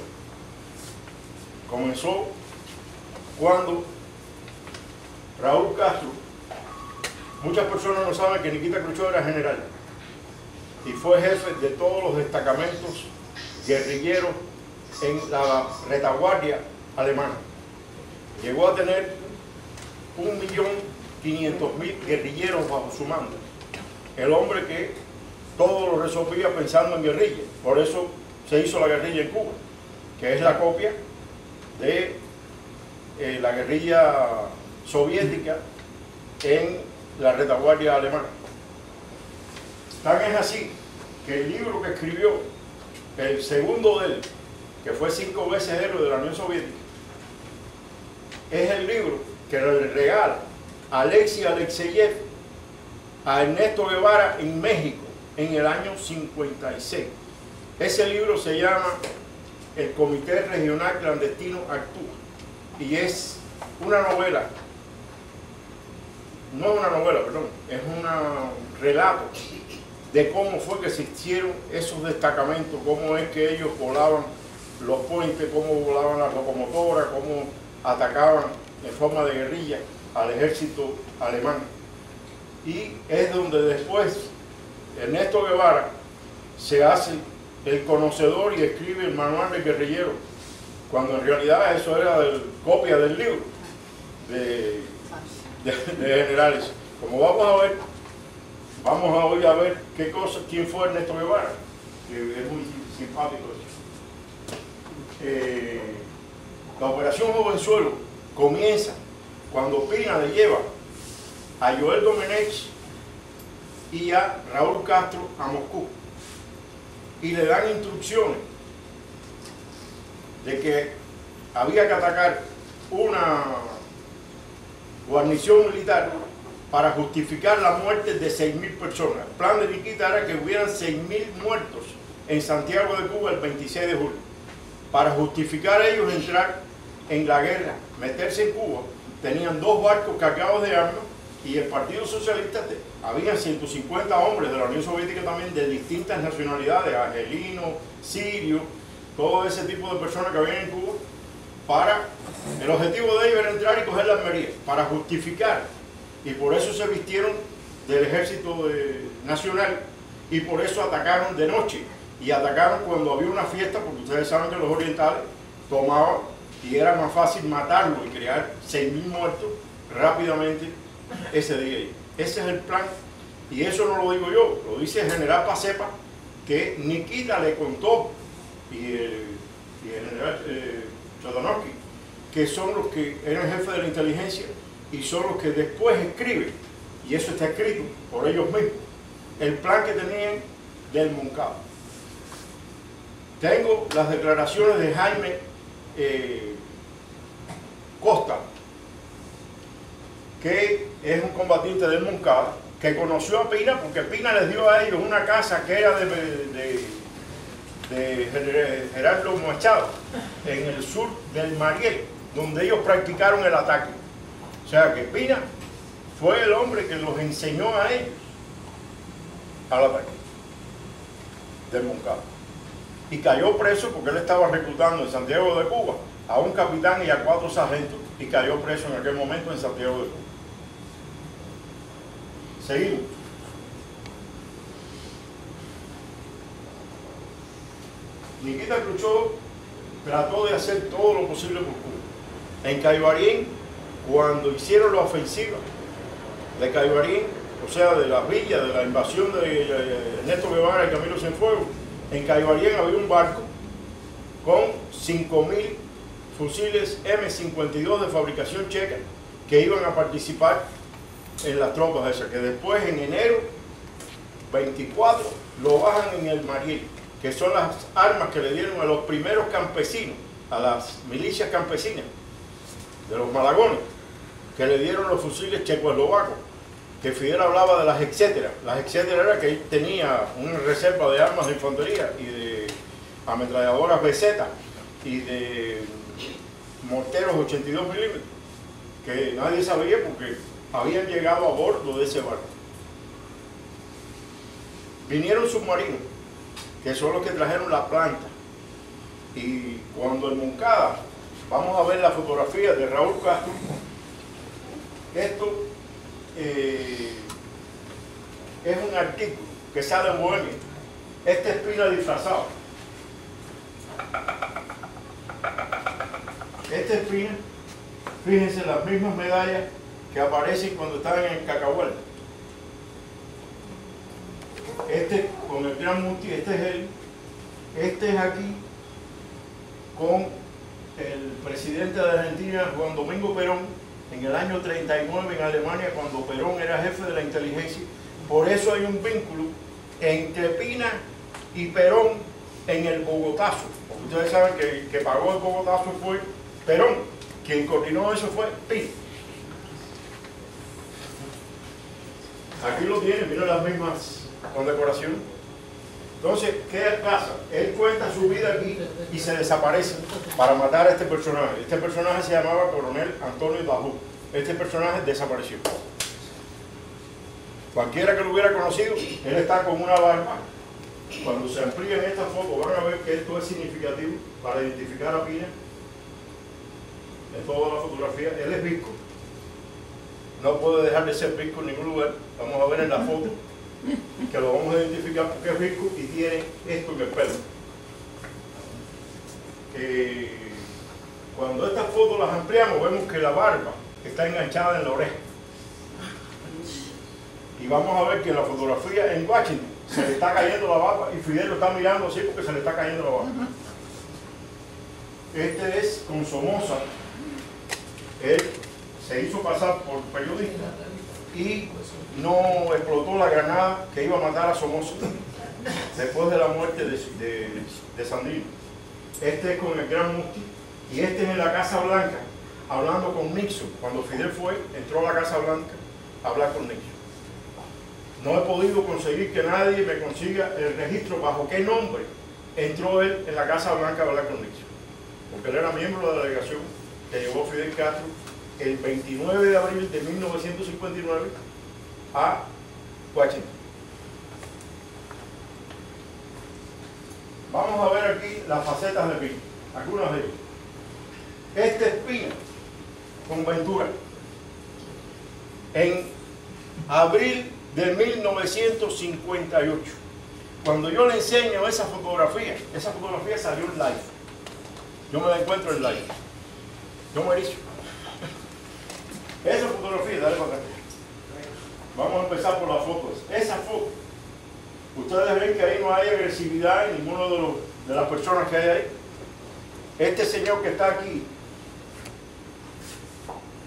Comenzó cuando Raúl Castro, muchas personas no saben que Nikita Khrushchev era general y fue jefe de todos los destacamentos guerrilleros en la retaguardia alemana. Llegó a tener 1.500.000 guerrilleros bajo su mando. El hombre que todo lo resolvía pensando en guerrilla. Por eso se hizo la guerrilla en Cuba, que es la copia de la guerrilla soviética en la retaguardia alemana. Tan es así que el libro que escribió, el segundo de él, que fue 5 veces héroe de la Unión Soviética, es el libro que le regala Alexei Alexeyev a Ernesto Guevara en México en el año 56. Ese libro se llama El Comité Regional Clandestino Actúa y es una novela, no es una novela, perdón, es un relato de cómo fue que se hicieron esos destacamentos, cómo es que ellos volaban los puentes, cómo volaban las locomotoras, cómo atacaban en forma de guerrilla al ejército alemán. Y es donde después Ernesto Guevara se hace el conocedor y escribe el manual del guerrillero, cuando en realidad eso era copia del libro de generales. Como vamos a hoy a ver qué cosa, quién fue Ernesto Guevara, que es muy simpático eso. La Operación Jovenzuelo comienza cuando Pina le lleva a Joel Domenech y a Raúl Castro a Moscú y le dan instrucciones de que había que atacar una guarnición militar para justificar la muerte de 6.000 personas. El plan de Nikita era que hubieran 6.000 muertos en Santiago de Cuba el 26 de julio. Para justificar ellos entrar en la guerra, meterse en Cuba, tenían 2 barcos cargados de armas y el Partido Socialista, habían 150 hombres de la Unión Soviética también, de distintas nacionalidades, argelinos, sirios, todo ese tipo de personas que habían en Cuba, el objetivo de ellos era entrar y coger la Almería, para justificar, y por eso se vistieron del ejército nacional, y por eso atacaron de noche, y atacaron cuando había una fiesta, porque ustedes saben que los orientales tomaban, y era más fácil matarlo y crear 6.000 muertos rápidamente ese día. Ese es el plan, y eso no lo digo yo, lo dice el general Pacepa, que Nikita le contó, y el general Chodanovsky, que son los que eran jefes de la inteligencia y son los que después escriben, y eso está escrito por ellos mismos, el plan que tenían del Moncada. Tengo las declaraciones de Jaime Costa, que es un combatiente del Moncada, que conoció a Pina porque Pina les dio a ellos una casa que era de Gerardo Machado, en el sur del Mariel, donde ellos practicaron el ataque. O sea que Pina fue el hombre que los enseñó a ellos al ataque del Moncada. Y cayó preso porque él estaba reclutando en Santiago de Cuba a un capitán y a 4 sargentos, y cayó preso en aquel momento en Santiago de Cuba. Seguimos. Nikita Khrushchev trató de hacer todo lo posible por Cuba. En Caibarien, cuando hicieron la ofensiva de Caibarien, o sea, de la villa, de la invasión de Ernesto Guevara y Camilo Cienfuegos, en Caibarien había un barco con 5.000 fusiles M52 de fabricación checa que iban a participar en las tropas esas, que después en enero 24 lo bajan en el Mariel, que son las armas que le dieron a los primeros campesinos, a las milicias campesinas de los Malagones, que le dieron los fusiles checoslovacos, que Fidel hablaba de las etcétera. Las etcétera era que él tenía una reserva de armas de infantería y de ametralladoras BZ y de morteros 82 milímetros, que nadie sabía porque habían llegado a bordo de ese barco. Vinieron submarinos, que son los que trajeron la planta, y cuando el Moncada, vamos a ver la fotografía de Raúl Castro, esto es un artículo que sale en Bohemia. Este es Pina disfrazado. Este es Pina. Fíjense las mismas medallas que aparecen cuando estaban en el Cacahuel. Este con el Gran Muti, este es él. Este es aquí con el presidente de Argentina, Juan Domingo Perón, en el año 39 en Alemania, cuando Perón era jefe de la inteligencia. Por eso hay un vínculo entre Pina y Perón en el Bogotazo. Porque ustedes saben que el que pagó el Bogotazo fue Perón. Quien coordinó eso fue Pina. Aquí lo tienen, miren las mismas condecoraciones. Entonces, ¿qué pasa? Él cuenta su vida aquí y se desaparece para matar a este personaje. Este personaje se llamaba Coronel Antonio Dajú. Este personaje desapareció. Cualquiera que lo hubiera conocido, él está con una barba. Cuando se amplíen estas fotos van a ver que esto es significativo para identificar a Pina. En toda la fotografía, él es visco. No puede dejar de ser visco en ningún lugar. Vamos a ver en la foto que lo vamos a identificar porque es visco y tiene esto en el pelo. Cuando estas fotos las ampliamos, vemos que la barba está enganchada en la oreja. Y vamos a ver que en la fotografía en Washington se le está cayendo la barba y Fidel lo está mirando así porque se le está cayendo la barba. Este es con Somoza. Él se hizo pasar por periodista y no explotó la granada que iba a matar a Somoza después de la muerte de Sandino. Este es con el Gran Muti y este es en la Casa Blanca hablando con Nixon. Cuando Fidel entró a la Casa Blanca a hablar con Nixon. No he podido conseguir que nadie me consiga el registro bajo qué nombre entró él en la Casa Blanca a hablar con Nixon, porque él era miembro de la delegación que llevó Fidel Castro el 29 de abril de 1959 a Washington. Vamos a ver aquí las facetas de Pina, algunas de ellas. Este es Pina con Ventura en abril de 1958. Cuando yo le enseño esa fotografía salió en live. Yo me la encuentro en live. Yo me hice. Esa fotografía, dale para acá. Vamos a empezar por las fotos. Esa foto. Ustedes ven que ahí no hay agresividad en ninguno de las personas que hay ahí. Este señor que está aquí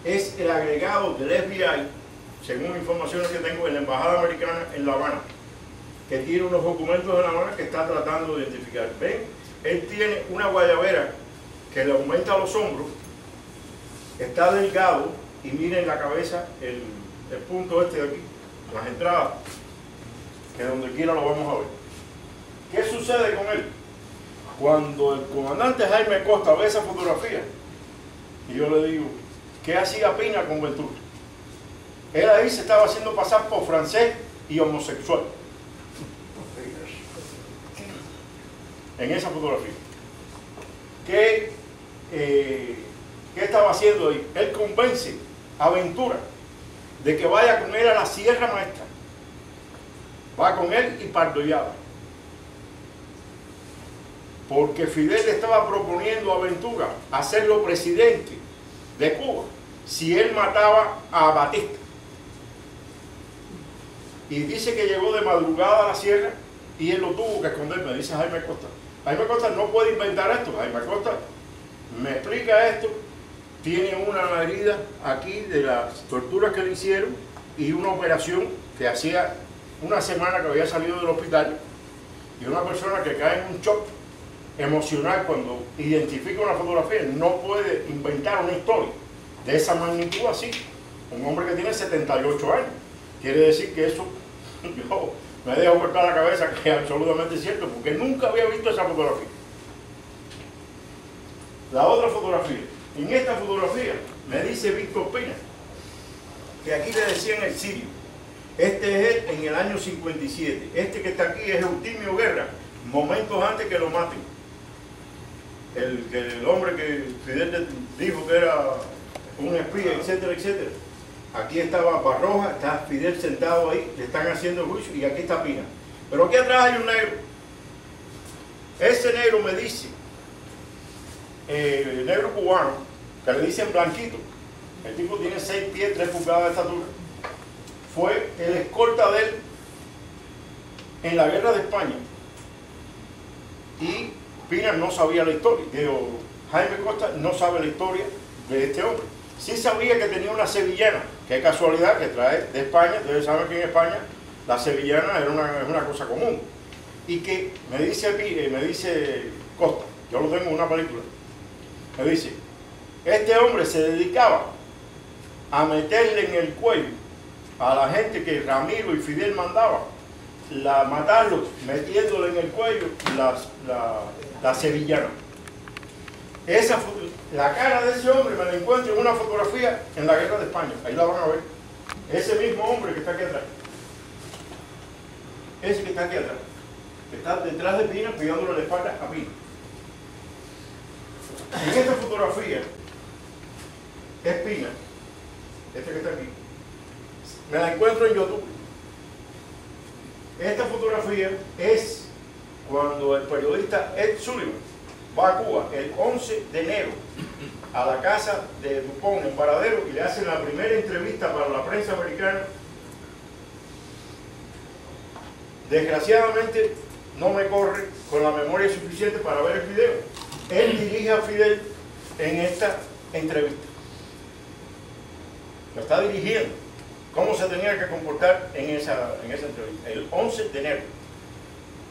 es el agregado del FBI, según informaciones que tengo en la Embajada Americana en La Habana, que tiene unos documentos de La Habana que está tratando de identificar. ¿Ven? Él tiene una guayabera que le aumenta los hombros, está delgado y miren la cabeza, el punto este de aquí, las entradas, que donde quiera lo vamos a ver. ¿Qué sucede con él? Cuando el comandante Jaime Acosta ve esa fotografía, y yo le digo, ¿qué hacía Pina con Ventura? Él ahí se estaba haciendo pasar por francés y homosexual. En esa fotografía. ¿Qué estaba haciendo ahí? Él convence a Ventura de que vaya con él a la Sierra Maestra. Va con él y Pardollada. Porque Fidel le estaba proponiendo a Ventura hacerlo presidente de Cuba si él mataba a Batista. Y dice que llegó de madrugada a la sierra y él lo tuvo que esconder, me dice Jaime Acosta. Jaime Acosta no puede inventar esto. Jaime Acosta me explica esto. Tiene una herida aquí de las torturas que le hicieron y una operación que hacía una semana que había salido del hospital, y una persona que cae en un shock emocional cuando identifica una fotografía no puede inventar una historia de esa magnitud así. Un hombre que tiene 78 años. Quiere decir que eso yo me dejo cortar la cabeza, que es absolutamente cierto, porque nunca había visto esa fotografía. La otra fotografía. En esta fotografía me dice Víctor Pina que aquí le decían el sirio. Este es él en el año 57. Este que está aquí es Eutimio Guerra, momentos antes que lo maten. El hombre que Fidel dijo que era un espía, etcétera, etcétera. Aquí estaba Barroja, está Fidel sentado ahí, le están haciendo juicio, y aquí está Pina. Pero aquí atrás hay un negro. Ese negro me dice, el negro cubano, que le dicen blanquito, el tipo tiene 6 pies, 3 pulgadas de estatura, fue el escolta de él en la guerra de España. Y Pina no sabía la historia, Jaime Acosta no sabe la historia de este hombre. Sí sabía que tenía una sevillana, qué casualidad, que trae de España. Ustedes saben que en España la sevillana es una cosa común. Y que me dice Costa, yo lo tengo en una película, me dice, este hombre se dedicaba a meterle en el cuello a la gente que Ramiro y Fidel mandaban, matarlos metiéndole en el cuello la sevillana. La cara de ese hombre me la encuentro en una fotografía en la guerra de España. Ahí la van a ver. Ese mismo hombre que está aquí atrás. Ese que está aquí atrás. Que está detrás de Pina, pegándole la espalda a Pina. En esta fotografía es Pina. Este que está aquí. Me la encuentro en YouTube. Esta fotografía es cuando el periodista Ed Sullivan va a Cuba el 11 de enero a la casa de Dupont en Varadero y le hacen la primera entrevista para la prensa americana. Desgraciadamente no me corre con la memoria suficiente para ver el video. Él dirige a Fidel en esta entrevista. Lo está dirigiendo. Cómo se tenía que comportar en esa entrevista. El 11 de enero.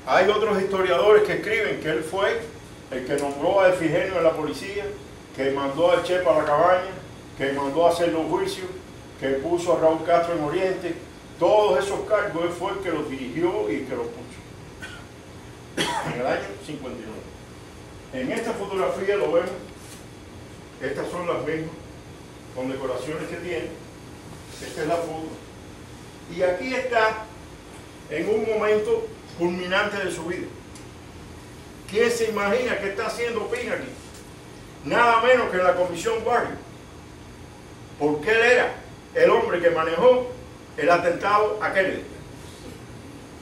Hay otros historiadores que escriben que él fue el que nombró a Efigeno en la policía, que mandó a Chepa a la cabaña, que mandó a hacer los juicios, que puso a Raúl Castro en Oriente. Todos esos cargos él fue el que los dirigió y el que los puso. En el año 59. En esta fotografía lo vemos. Estas son las mismas condecoraciones que tiene. Esta es la foto. Y aquí está en un momento culminante de su vida. ¿Quién se imagina que está haciendo Pina aquí? Nada menos que en la Comisión Barrio. Porque él era el hombre que manejó el atentado a Kennedy.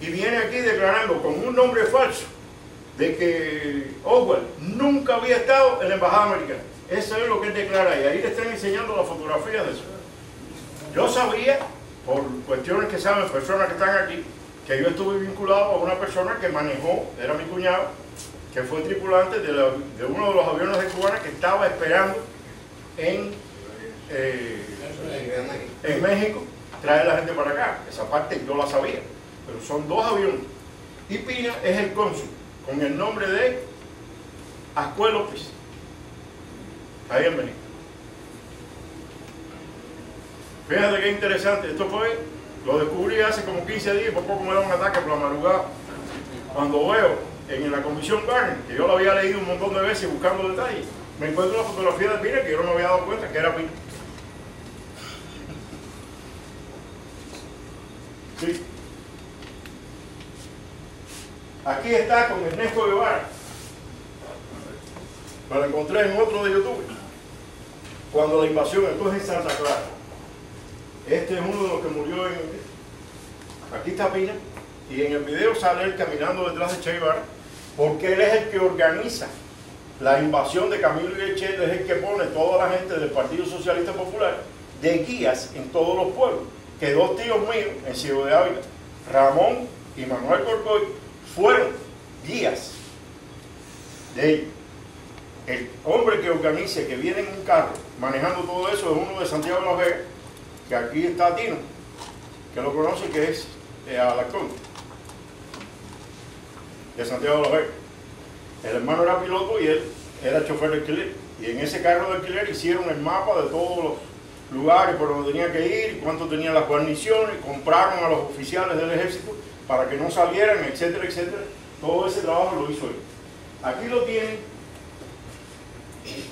Y viene aquí declarando con un nombre falso de que Oswald nunca había estado en la embajada americana. Eso es lo que él declara, y ahí le están enseñando las fotografías de eso. Yo sabía, por cuestiones que saben personas que están aquí, que yo estuve vinculado a una persona que manejó, era mi cuñado, que fue tripulante de uno de los aviones de Cubana que estaba esperando en México traer a la gente para acá. Esa parte yo la sabía, pero son 2 aviones. Y Pina es el cónsul, con el nombre de Ascuel López, ahí en México. Fíjate qué interesante, esto lo descubrí hace como 15 días, por poco me da un ataque por la madrugada, cuando veo en la comisión Warren, que yo lo había leído un montón de veces buscando detalles, me encuentro una fotografía de Pina que yo no me había dado cuenta que era Pina. Sí. Aquí está con Ernesto Guevara. Me lo encontré en otro de YouTube. Cuando la invasión, entonces en Santa Clara. Este es uno de los que murió en... Aquí está Pina. Y en el video sale él caminando detrás de Che Guevara, porque él es el que organiza la invasión de Camilo y Echel, es el que pone toda la gente del Partido Socialista Popular de guías en todos los pueblos. Que dos tíos míos en Ciego de Ávila, Ramón y Manuel Corcoy, fueron guías de ellos. El hombre que organiza, que viene en un carro manejando todo eso, es uno de Santiago de la Vega, que aquí está Tino, que lo conoce, que es Alarcón, de Santiago de la Vega. El hermano era piloto y él era chofer de alquiler. Y en ese carro de alquiler hicieron el mapa de todos los lugares por donde tenía que ir, cuánto tenían las guarniciones, compraron a los oficiales del ejército para que no salieran, etcétera, etcétera. Todo ese trabajo lo hizo él. Aquí lo tienen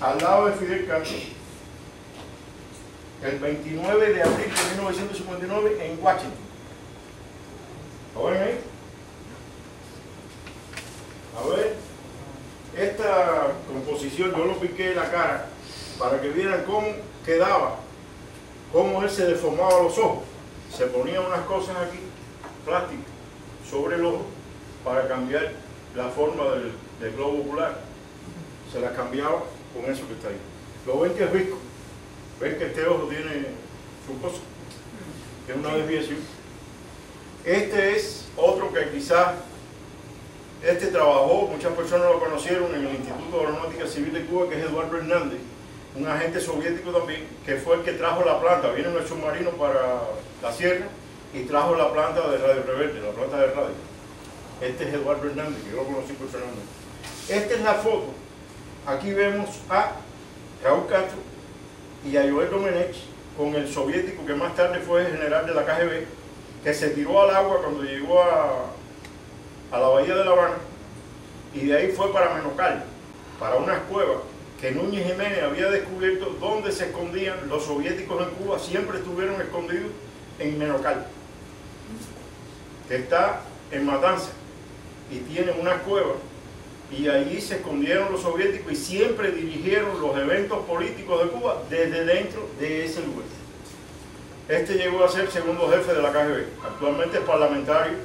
al lado de Fidel Castro, el 29 de abril de 1959 en Washington. ¿Lo ven ahí? A ver, esta composición yo lo piqué en la cara para que vieran cómo quedaba, cómo él se deformaba los ojos. Se ponía unas cosas aquí, plásticas, sobre el ojo, para cambiar la forma del globo ocular. Se las cambiaba con eso que está ahí. Lo ven que es visco. Ven que este ojo tiene su cosa, que es una desviación. Este es otro que quizás este trabajó, muchas personas lo conocieron en el Instituto de Aeronáutica Civil de Cuba, que es Eduardo Hernández, un agente soviético también, que fue el que trajo la planta, vino en el submarino para la sierra y trajo la planta de Radio Rebelde, la planta de radio. Este es Eduardo Hernández, que yo lo conocí personalmente. Esta es la foto. Aquí vemos a Raúl Castro y a Joel Domenech con el soviético que más tarde fue general de la KGB, que se tiró al agua cuando llegó a la bahía de La Habana, y de ahí fue para Menocal, para unas cuevas que Núñez Jiménez había descubierto donde se escondían los soviéticos en Cuba. Siempre estuvieron escondidos en Menocal, que está en Matanzas, y tiene unas cuevas, y allí se escondieron los soviéticos y siempre dirigieron los eventos políticos de Cuba desde dentro de ese lugar. Este llegó a ser segundo jefe de la KGB, actualmente es parlamentario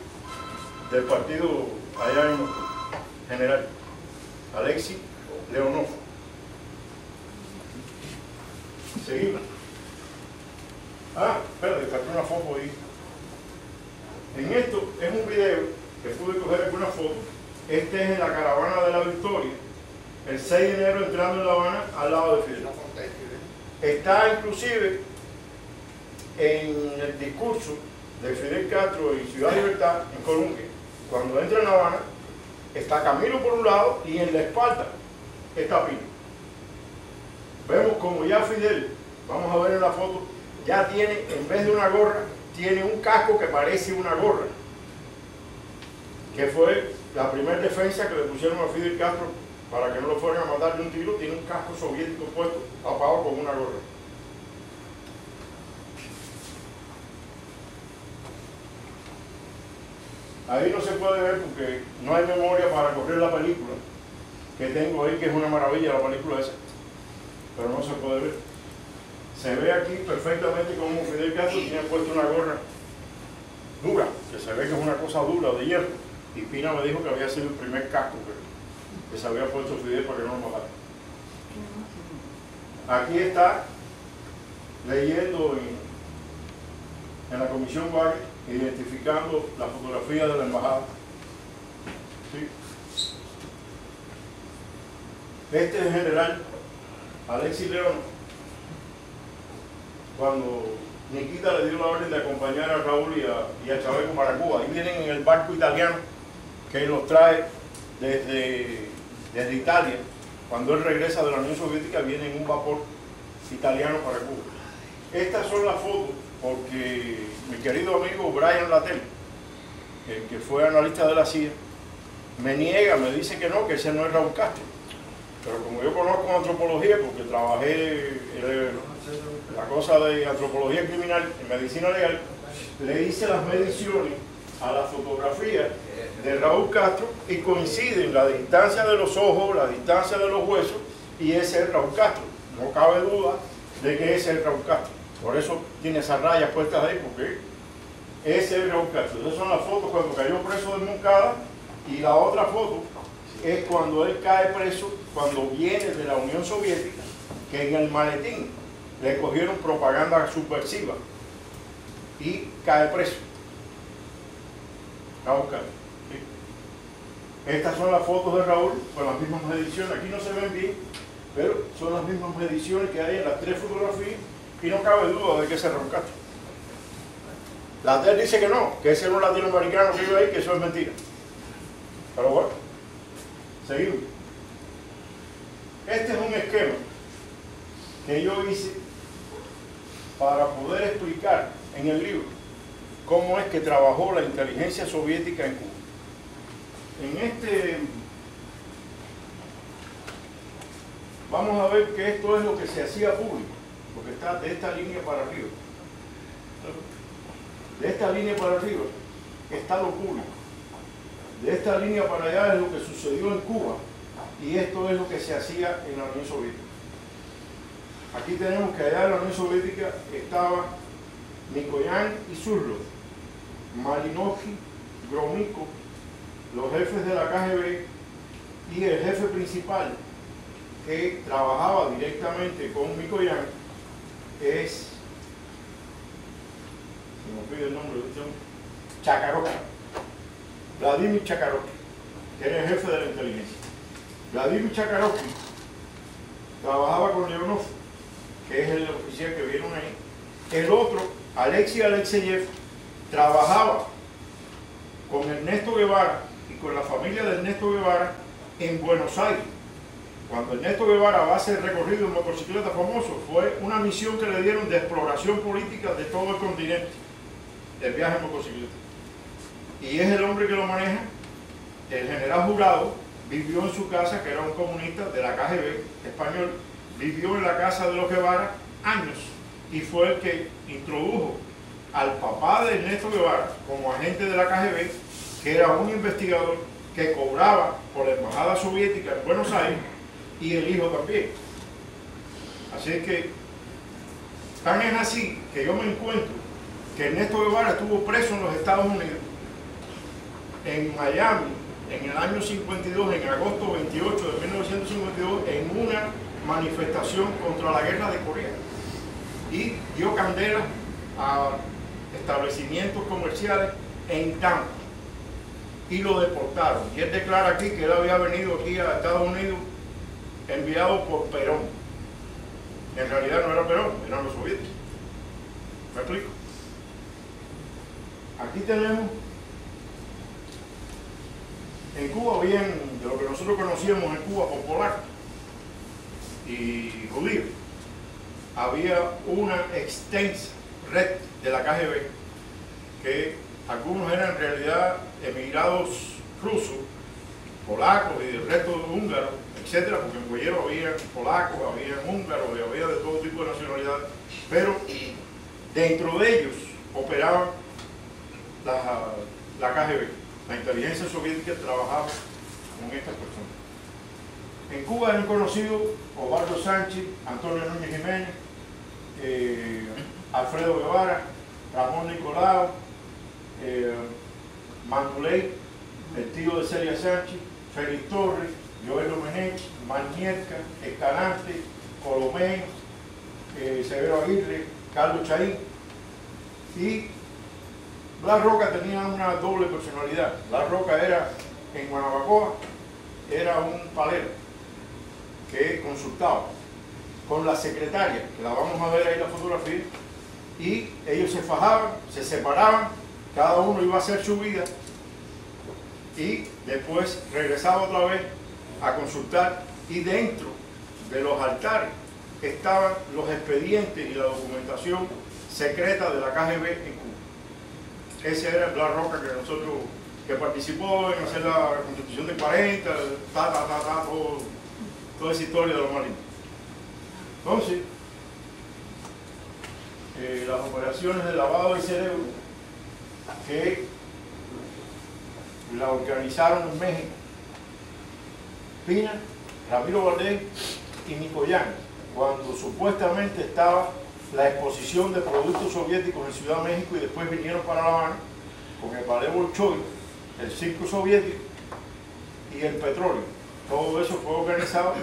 del partido allá en Moscú, general Alexei Leonov. Seguimos. Espérate, saqué una foto ahí. En esto es un video que pude coger algunas fotos. Este es en la caravana de la Victoria, el 6 de enero entrando en La Habana al lado de Fidel. Está inclusive en el discurso de Fidel Castro en Ciudad Libertad, en Colombia. Cuando entra en La Habana, está Camilo por un lado y en la espalda está Pino. Vemos como ya Fidel, vamos a ver en la foto, ya tiene, en vez de una gorra, tiene un casco que parece una gorra, que fue la primera defensa que le pusieron a Fidel Castro para que no lo fueran a matar de un tiro. Tiene un casco soviético puesto, tapado con una gorra. Ahí no se puede ver porque no hay memoria para correr la película que tengo ahí, que es una maravilla la película esa, pero no se puede ver. Se ve aquí perfectamente como Fidel Castro tiene puesto una gorra dura, que se ve que es una cosa dura de hierro, y Pina me dijo que había sido el primer casco que se había puesto Fidel para que no lo matara. Aquí está leyendo en la comisión Wagner, identificando la fotografía de la embajada. ¿Sí? Este es el general Alexis León, cuando Nikita le dio la orden de acompañar a Raúl y a Chaveco para Cuba. Ahí vienen en el barco italiano que los trae desde Italia. Cuando él regresa de la Unión Soviética, viene en un vapor italiano para Cuba. Estas son las fotos porque mi querido amigo Brian Lattel, el que fue analista de la CIA, me niega, me dice que no, que ese no es Raúl Castro. Pero como yo conozco antropología, porque trabajé la cosa de antropología criminal en medicina legal, le hice las mediciones a la fotografía de Raúl Castro y coinciden la distancia de los ojos, la distancia de los huesos, y ese es Raúl Castro. No cabe duda de que ese es Raúl Castro. Por eso tiene esas rayas puestas ahí, porque ese es Raúl Castro. Esas son las fotos cuando cayó preso de Moncada, y la otra foto es cuando él cae preso, cuando viene de la Unión Soviética, que en el maletín le cogieron propaganda subversiva y cae preso. Raúl Castro. ¿Sí? Estas son las fotos de Raúl con las mismas mediciones. Aquí no se ven bien, pero son las mismas mediciones que hay en las tres fotografías y no cabe duda de que ese es Raúl Castro. La TER dice que no, que ese era un latinoamericano que vive ahí, que eso es mentira. Pero bueno, seguimos. Este es un esquema que yo hice para poder explicar en el libro cómo es que trabajó la inteligencia soviética en Cuba. Vamos a ver que esto es lo que se hacía público, lo que está de esta línea para arriba. De esta línea para arriba está lo público. De esta línea para allá es lo que sucedió en Cuba, y esto es lo que se hacía en la Unión Soviética. Aquí tenemos que allá en la Unión Soviética estaba Mikoyan y Surlov, Malinowski, Gromyko, los jefes de la KGB y el jefe principal que trabajaba directamente con Mikoyan es, se me pide el nombre de este hombre, Chakarovsky, Vladimir Chakarovsky, que era el jefe de la inteligencia. Vladimir Chakarovsky trabajaba con Leonov, que es el oficial que vieron ahí. El otro, Alexei Alexeyev, trabajaba con Ernesto Guevara y con la familia de Ernesto Guevara en Buenos Aires. Cuando Ernesto Guevara va a hacer el recorrido en motocicleta famoso, fue una misión que le dieron de exploración política de todo el continente, el viaje en motocicleta. Y es el hombre que lo maneja. El general Jurado vivió en su casa, que era un comunista de la KGB español, vivió en la casa de los Guevara años y fue el que introdujo al papá de Ernesto Guevara como agente de la KGB, que era un investigador que cobraba por la embajada soviética en Buenos Aires, y el hijo también. Así es que tan es así que yo me encuentro que Ernesto Guevara estuvo preso en los Estados Unidos, en Miami, en el año 52, en agosto 28 de 1952, en una manifestación contra la guerra de Corea, y dio candela a establecimientos comerciales en Tampa y lo deportaron. Y él declara aquí que él había venido aquí a Estados Unidos enviado por Perón. En realidad no era Perón, eran los soviéticos. ¿Me explico? Aquí tenemos, en Cuba habían, de lo que nosotros conocíamos en Cuba por polacos y judíos, había una extensa red de la KGB, que algunos eran en realidad emigrados rusos, polacos y del resto de húngaros, etcétera, porque en Guayero había polacos, había húngaros, había de todo tipo de nacionalidades, pero dentro de ellos operaban la KGB, la inteligencia soviética trabajaba con estas personas. En Cuba eran conocidos Osvaldo Sánchez, Antonio Núñez Jiménez, Alfredo Guevara, Ramón Nicolau, Manduley, el tío de Celia Sánchez, Félix Torres, Joel Domenech, Magnietka, Escalante, Colomé, Severo Aguirre, Carlos Chaín. Y Blas Roca tenía una doble personalidad. Blas Roca era, en Guanabacoa, era un palero que consultaba con la secretaria, que la vamos a ver ahí la fotografía, y ellos se fajaban, se separaban, cada uno iba a hacer su vida y después regresaba otra vez a consultar, y dentro de los altares estaban los expedientes y la documentación secreta de la KGB en Cuba. Ese era el Blas Roca que que participó en hacer la Constitución de 40, toda esa historia de los marinos. Entonces, las operaciones de lavado de cerebro que la organizaron en México, Pina, Ramiro Valdés y Mikoyan, cuando supuestamente estaba la exposición de productos soviéticos en Ciudad de México y después vinieron para La Habana con el ballet Bolshoi, el circo soviético y el petróleo. Todo eso fue organizado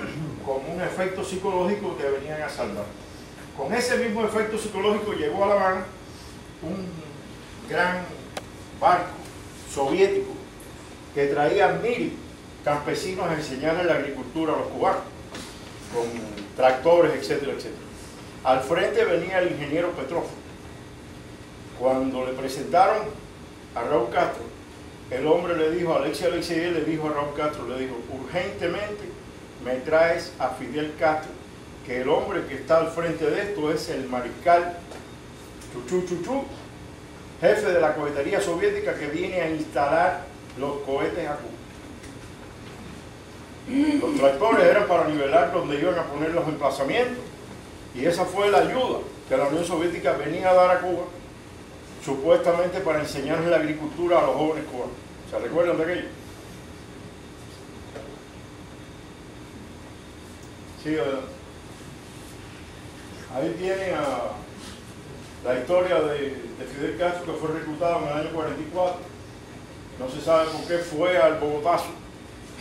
con un efecto psicológico que venían a salvar. Con ese mismo efecto psicológico llegó a La Habana un gran barco soviético que traía 1000 campesinos a enseñarle la agricultura a los cubanos, con tractores, etcétera, etcétera. Al frente venía el ingeniero Petrov. Cuando le presentaron a Raúl Castro, el hombre le dijo, Alexis Alexeyev le dijo a Raúl Castro, le dijo, urgentemente me traes a Fidel Castro, que el hombre que está al frente de esto es el mariscal Chuchu, jefe de la cohetería soviética que viene a instalar los cohetes a Cuba. Los tractores eran para nivelar donde iban a poner los emplazamientos, y esa fue la ayuda que la Unión Soviética venía a dar a Cuba, supuestamente para enseñarles la agricultura a los jóvenes cubanos. ¿Se recuerdan de aquello? Sí, ahí tienen la historia de Fidel Castro, que fue reclutado en el año 44. No se sabe por qué fue al Bogotazo.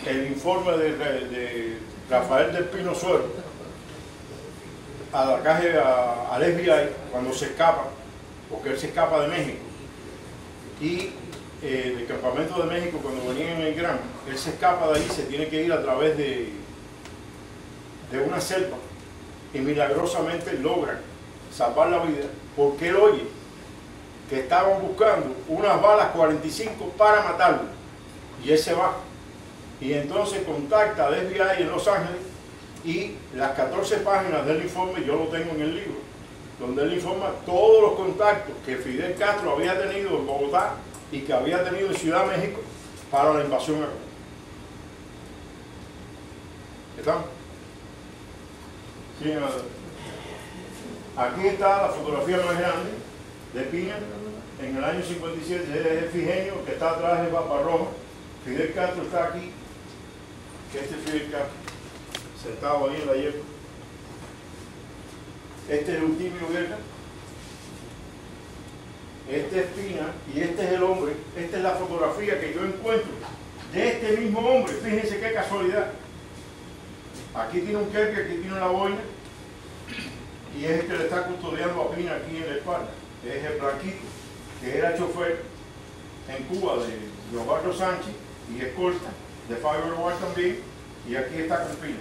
El informe de Rafael del Pino Suero a la caja al FBI cuando se escapa, porque él se escapa de México, y del campamento de México cuando venían en el Gran, él se escapa de ahí, se tiene que ir a través de una selva y milagrosamente logra salvar la vida, porque él oye que estaban buscando unas balas 45 para matarlo, y él se va. Y entonces contacta al FBI en Los Ángeles, y las 14 páginas del informe yo lo tengo en el libro, donde él informa todos los contactos que Fidel Castro había tenido en Bogotá y que había tenido en Ciudad de México para la invasión a Cuba. ¿Estamos? Sí, aquí está la fotografía más grande de Pina en el año 57, es Efigenio, que está atrás de Barbarroja. Fidel Castro está aquí, que este es Fidel Castro, sentado ahí en la hierba. Este es Eutimio Guerra, este es Pina, y este es el hombre. Esta es la fotografía que yo encuentro de este mismo hombre. Fíjense qué casualidad. Aquí tiene un querque, aquí tiene una boina, y es el que le está custodiando a Pina aquí en la espalda. Es el blanquito, que era chofer en Cuba de Osvaldo Sánchez y escolta de Fabio Robar también, y aquí está con Pina.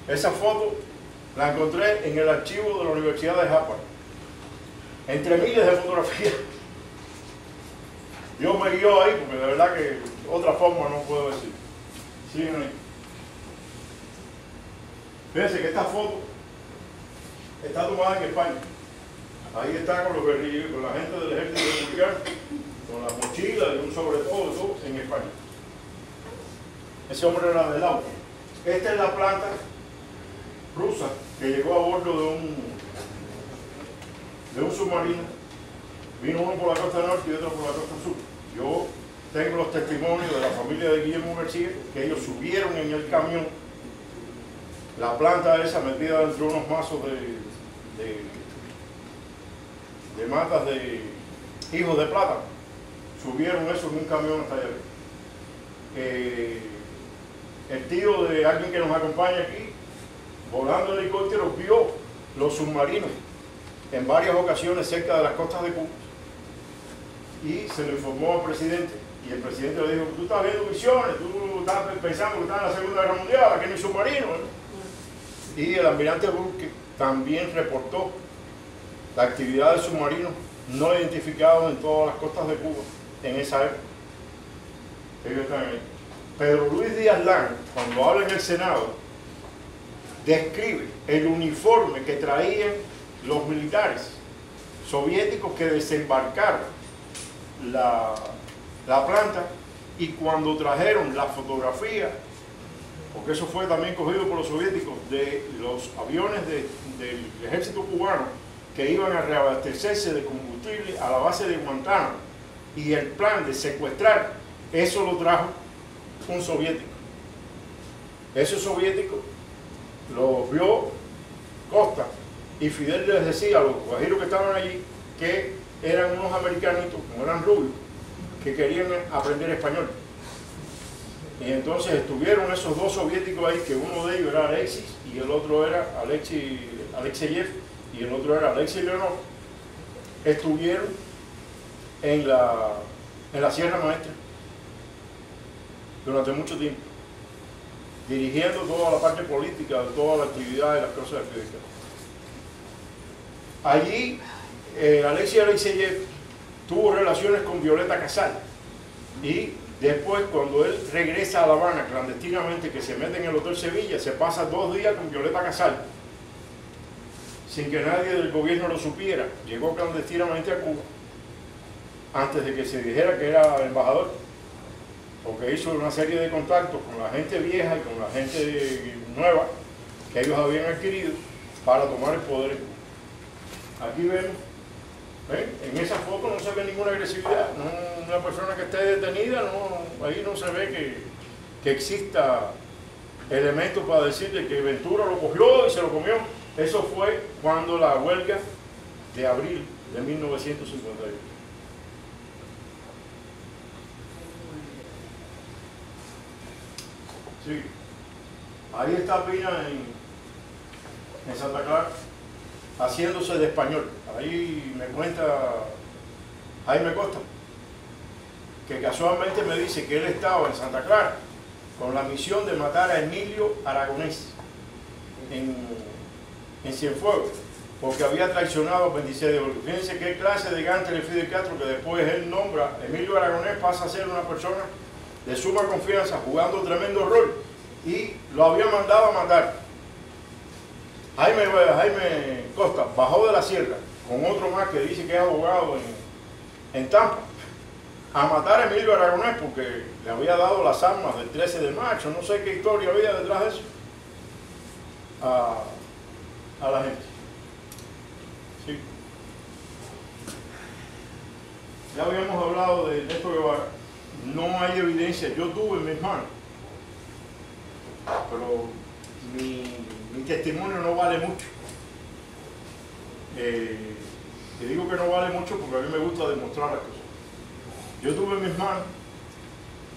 Esa foto la encontré en el archivo de la Universidad de Harvard, entre miles de fotografías. Dios me guió ahí, porque de verdad que otra forma no puedo decir. Siguen ahí. Fíjense que esta foto está tomada en España. Ahí está con los guerrilleros, con la gente del ejército republicano, con las mochilas y un sobre todo en España. Ese hombre era del auto. Esta es la planta rusa que llegó a bordo de un submarino. Vino uno por la costa norte y otro por la costa sur. Yo tengo los testimonios de la familia de Guillermo García, que ellos subieron en el camión la planta esa metida dentro de unos mazos de matas de hijos de plátano. Subieron eso en un camión hasta allá. El tío de alguien que nos acompaña aquí, volando en helicóptero, vio los submarinos en varias ocasiones cerca de las costas de Cuba, y se lo informó al presidente, y el presidente le dijo: tú estás viendo visiones, tú estás pensando que estás en la Segunda Guerra Mundial, aquí no hay submarinos, ¿no? Y el almirante Burke también reportó la actividad de submarinos no identificados en todas las costas de Cuba en esa época. Ellos están ahí. Pedro Luis Díaz Lán, cuando habla en el Senado, describe el uniforme que traían los militares soviéticos que desembarcaron la planta, y cuando trajeron la fotografía, porque eso fue también cogido por los soviéticos, de los aviones del ejército cubano que iban a reabastecerse de combustible a la base de Guantánamo, y el plan de secuestrar, eso lo trajo un soviético. Ese soviético lo vio Costa, y Fidel les decía a los guajiros que estaban allí que eran unos americanitos, como eran rubios, que querían aprender español. Y entonces estuvieron esos dos soviéticos ahí, que uno de ellos era Alexis y el otro era Alexeyev y el otro era Alexei Leonov. Estuvieron en la Sierra Maestra durante mucho tiempo, dirigiendo toda la parte política de toda la actividad y las cosas de Fidel Castro. Allí Alexei Alexeyev tuvo relaciones con Violeta Casal, y después, cuando él regresa a La Habana clandestinamente, que se mete en el Hotel Sevilla, se pasa 2 días con Violeta Casal sin que nadie del gobierno lo supiera. Llegó clandestinamente a Cuba antes de que se dijera que era embajador, porque hizo una serie de contactos con la gente vieja y con la gente nueva que ellos habían adquirido para tomar el poder en Cuba. Aquí vemos, en esa foto no se ve ninguna agresividad, no, una persona que esté detenida, no, ahí no se ve que exista elementos para decirle que Ventura lo cogió y se lo comió. Eso fue cuando la huelga de abril de 1951. Sí, ahí está Pina en Santa Clara, haciéndose de español. Ahí me cuenta Jaime Costa, que casualmente me dice que él estaba en Santa Clara con la misión de matar a Emilio Aragonés en Cienfuegos, porque había traicionado al 26 de julio. Fíjense qué clase de gante de Fidel Castro, que después él nombra, Emilio Aragonés pasa a ser una persona de suma confianza, jugando un tremendo rol, y lo había mandado a matar. Jaime Costa bajó de la sierra con otro más que dice que es abogado en Tampa, a matar a Emilio Aragonés porque le había dado las armas del 13 de marzo, no sé qué historia había detrás de eso, a la gente. Sí. Ya habíamos hablado de Néstor Guevara. No hay evidencia, yo tuve en mis manos, pero mi testimonio no vale mucho. Te digo que no vale mucho porque a mí me gusta demostrar las cosas. Yo tuve en mis manos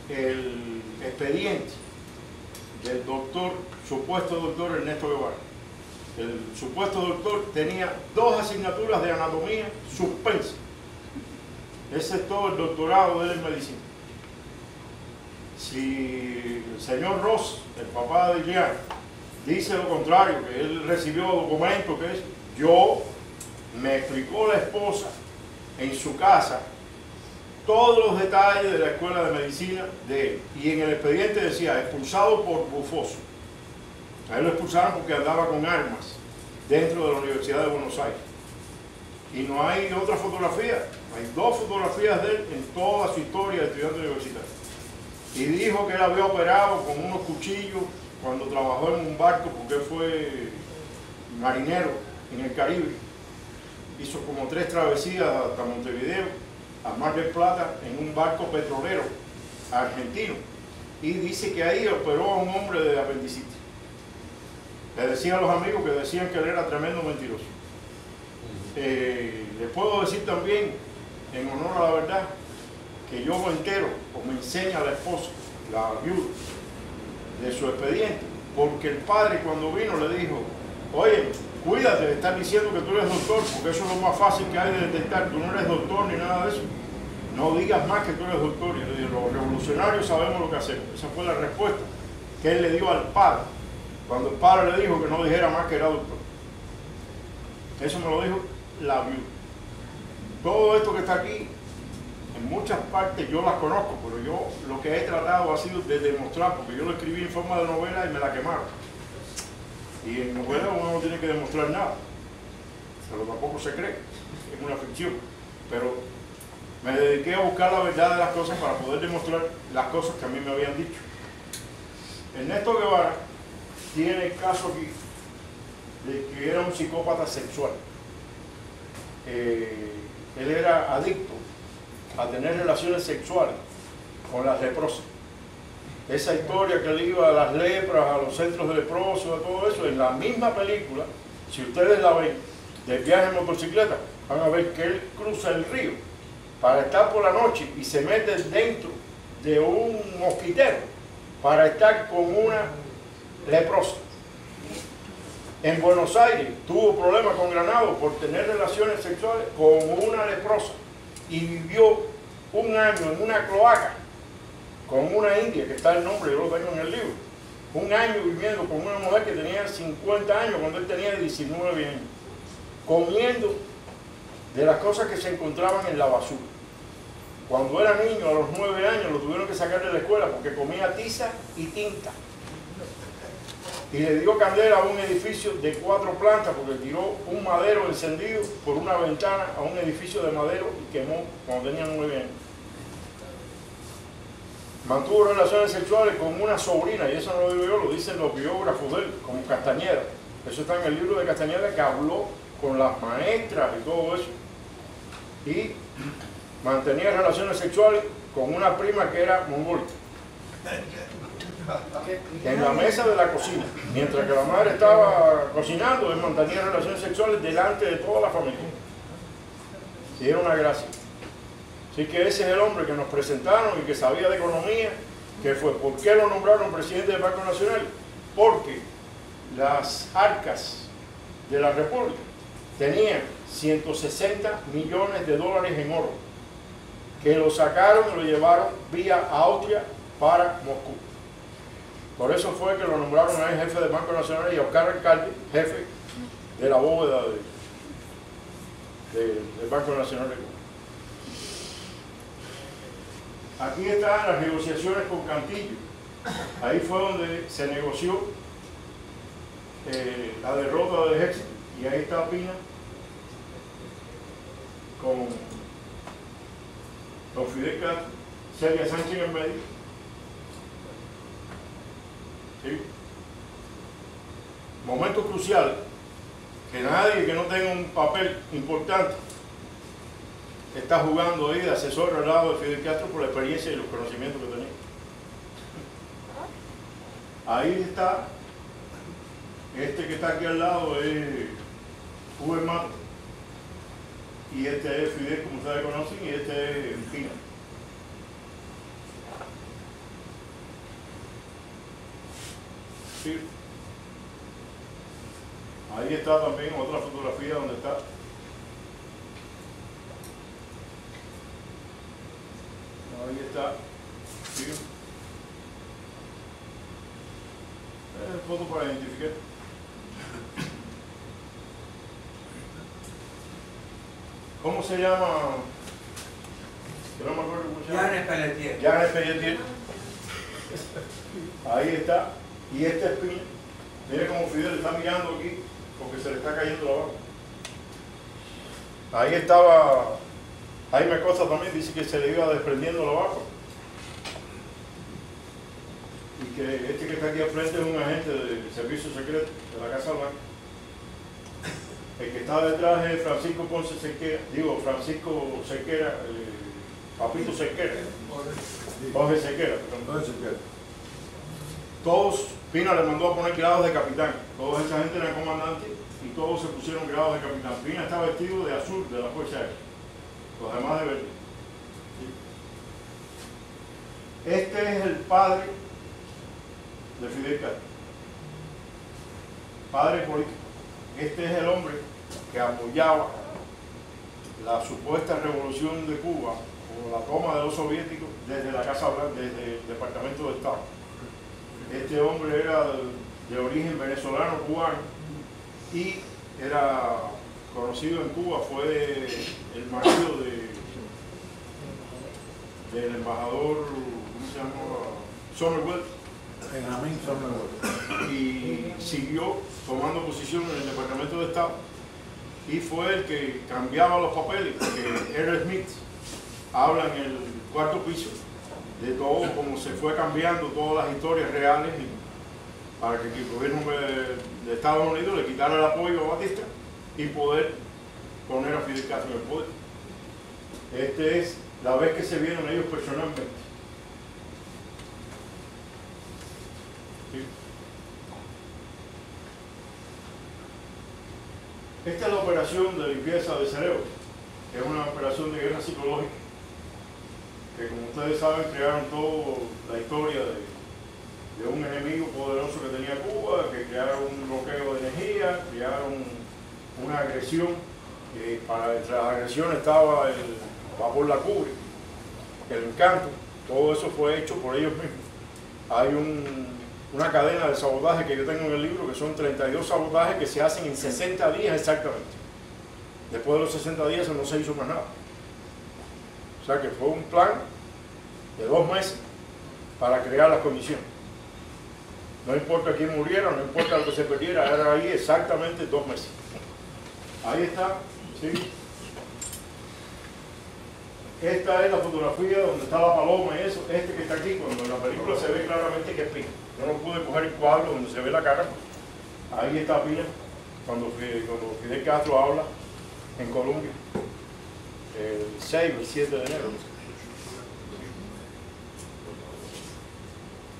el expediente del doctor, supuesto doctor Ernesto Guevara. El supuesto doctor tenía 2 asignaturas de anatomía suspensas. Ese es todo el doctorado de él en medicina. Si el señor Ross, el papá de Iliana, dice lo contrario, que él recibió documentos, que es, yo me explicó la esposa en su casa todos los detalles de la escuela de medicina de él. Y en el expediente decía, expulsado por bufoso. A él lo expulsaron porque andaba con armas dentro de la Universidad de Buenos Aires. Y no hay otra fotografía, hay 2 fotografías de él en toda su historia de estudiante universitario. Y dijo que él había operado con unos cuchillos cuando trabajó en un barco, porque él fue marinero en el Caribe. Hizo como 3 travesías hasta Montevideo, al Mar del Plata, en un barco petrolero argentino. Y dice que ahí operó a un hombre de apendicitis. Le decían a los amigos que decían que él era tremendo mentiroso. Les puedo decir también, en honor a la verdad, que yo me entero, o me enseña la esposa, la viuda, de su expediente, porque el padre cuando vino le dijo, oye, cuídate de estar diciendo que tú eres doctor, porque eso es lo más fácil que hay de detectar, tú no eres doctor ni nada de eso, no digas más que tú eres doctor. Y le digo, los revolucionarios sabemos lo que hacemos. Esa fue la respuesta que él le dio al padre, cuando el padre le dijo que no dijera más que era doctor. Eso me lo dijo la viuda. Todo esto que está aquí, en muchas partes yo las conozco, pero yo lo que he tratado ha sido de demostrar, porque yo lo escribí en forma de novela y me la quemaron. Y en novela uno no tiene que demostrar nada, pero tampoco se cree, es una ficción. Pero me dediqué a buscar la verdad de las cosas para poder demostrar las cosas que a mí me habían dicho. Ernesto Guevara tiene el caso aquí de que era un psicópata sexual. Él era adicto a tener relaciones sexuales con las leprosas. Esa historia que él iba a las lepras, a los centros de leprosos, a todo eso, en la misma película, si ustedes la ven, del viaje en motocicleta, van a ver que él cruza el río para estar por la noche y se mete dentro de un mosquitero para estar con una leprosa. En Buenos Aires tuvo problemas con Granados por tener relaciones sexuales con una leprosa y vivió un año en una cloaca con una india, que está el nombre, yo lo tengo en el libro. Un año viviendo con una mujer que tenía 50 años cuando él tenía 19 años, comiendo de las cosas que se encontraban en la basura. Cuando era niño, a los 9 años, lo tuvieron que sacar de la escuela porque comía tiza y tinta. Y le dio candela a un edificio de 4 plantas porque tiró un madero encendido por una ventana a un edificio de madero y quemó cuando tenía 9 años. Mantuvo relaciones sexuales con una sobrina, y eso no lo digo yo, lo dicen los biógrafos de él, como Castañeda. Eso está en el libro de Castañeda, que habló con las maestras y todo eso. Y mantenía relaciones sexuales con una prima que era mongólica. En la mesa de la cocina, mientras que la madre estaba cocinando, él mantenía relaciones sexuales delante de toda la familia. Y era una gracia. Así que ese es el hombre que nos presentaron y que sabía de economía, que fue, ¿por qué lo nombraron presidente del Banco Nacional? Porque las arcas de la República tenían 160 millones de dólares en oro, que lo sacaron y lo llevaron vía Austria para Moscú. Por eso fue que lo nombraron a él jefe del Banco Nacional y a Oscar Alcalde, jefe de la bóveda del Banco Nacional de Cuba. Aquí están las negociaciones con Cantillo. Ahí fue donde se negoció la derrota del ejército. Y ahí está Pina con Fidel Castro, Celia Sánchez en medio. ¿Sí? Momentos cruciales que nadie que no tenga un papel importante está jugando ahí de asesor al lado de Fidel Castro por la experiencia y los conocimientos que tenía. Ahí está, este que está aquí al lado es Uber Mato, y este es Fidel, como ustedes conocen, y este es Pina. Sí. Ahí está también otra fotografía donde está. Ahí está. ¿Sí? Foto para identificar. ¿Cómo se llama? Yo no me acuerdo cómo se llama. Janes Pelletier. Janes Pelletier. Ahí está. Y este es Pina. Mire cómo Fidel está mirando aquí porque se le está cayendo la barba. Ahí estaba Jaime Costa también, dice que se le iba desprendiendo la barba. Y que este que está aquí al frente es un agente del servicio secreto de la Casa Blanca. El que está detrás es Francisco Ponce Cerquera, Francisco Cerquera, Papito Cerquera. Jorge Cerquera, perdón. Todos, Pina le mandó a poner grados de capitán. Toda esa gente eran comandantes y todos se pusieron grados de capitán. Pina está vestido de azul de la Fuerza Aérea, los demás de verde. Este es el padre de Fidel Castro, padre político. Este es el hombre que apoyaba la supuesta revolución de Cuba o la toma de los soviéticos desde la Casa Blanca, desde el Departamento de Estado. Este hombre era de origen venezolano, cubano, y era conocido en Cuba, fue el marido del embajador, ¿cómo se llama? Somerville. Y siguió tomando posición en el Departamento de Estado y fue el que cambiaba los papeles, porque Errol Smith habla en el cuarto piso de todo cómo se fue cambiando todas las historias reales para que el gobierno de Estados Unidos le quitara el apoyo a Batista y poder poner a Fidel Castro en el poder. Esta es la vez que se vieron ellos personalmente. ¿Sí? Esta es la operación de limpieza de cerebro, que es una operación de guerra psicológica, que como ustedes saben crearon toda la historia de un enemigo poderoso que tenía Cuba, que crearon un bloqueo de energía, crearon una agresión, para entre las agresiones estaba el vapor lacube, el encanto, todo eso fue hecho por ellos mismos. Hay una cadena de sabotaje que yo tengo en el libro, que son 32 sabotajes que se hacen en 60 días exactamente. Después de los 60 días no se hizo más nada. O sea que fue un plan de 2 meses para crear las condiciones. No importa quién muriera, no importa lo que se perdiera, era ahí exactamente 2 meses. Ahí está, ¿sí? Esta es la fotografía donde está la paloma y eso. Este que está aquí, cuando en la película se ve claramente que es Pina. Yo no pude coger el cuadro donde se ve la cara. Ahí está Pina, cuando Fidel Castro habla en Colombia, el 6 o el 7 de enero.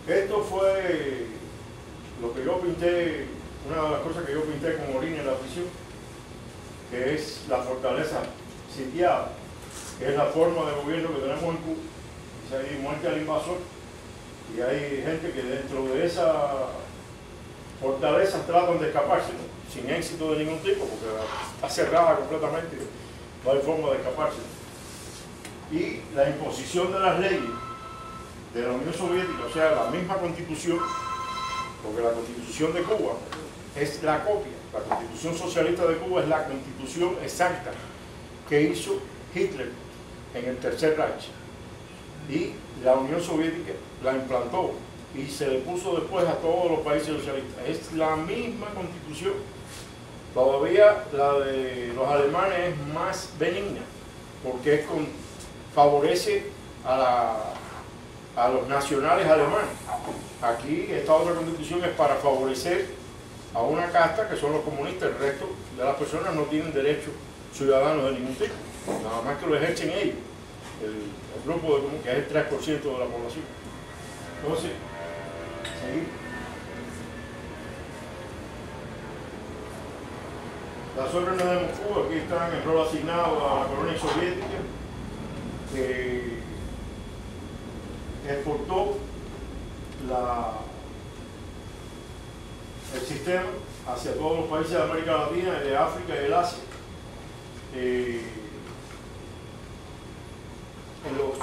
Esto fue lo que yo pinté, una de las cosas que yo pinté con Morín en la prisión, que es la fortaleza sitiada, que es la forma de gobierno que tenemos en Cuba. Dice ahí muerte al invasor, y hay gente que dentro de esa fortaleza tratan de escaparse, ¿no? Sin éxito de ningún tipo, porque está cerrada completamente, no hay forma de escaparse. Y la imposición de las leyes de la Unión Soviética, o sea, la misma constitución, porque la constitución de Cuba es la copia, la constitución socialista de Cuba es la constitución exacta que hizo Hitler en el Tercer Reich, y la Unión Soviética la implantó y se le puso después a todos los países socialistas. Es la misma constitución. Todavía la de los alemanes es más benigna, porque favorece a los nacionales alemanes. Aquí esta otra constitución es para favorecer a una casta que son los comunistas. El resto de las personas no tienen derechos ciudadanos de ningún tipo, nada más que lo ejercen ellos, el grupo que es el 3% de la población. Entonces, seguimos. Las órdenes de Moscú aquí están en rol asignado a la colonia soviética, que exportó el sistema hacia todos los países de América Latina, de África y del Asia. En los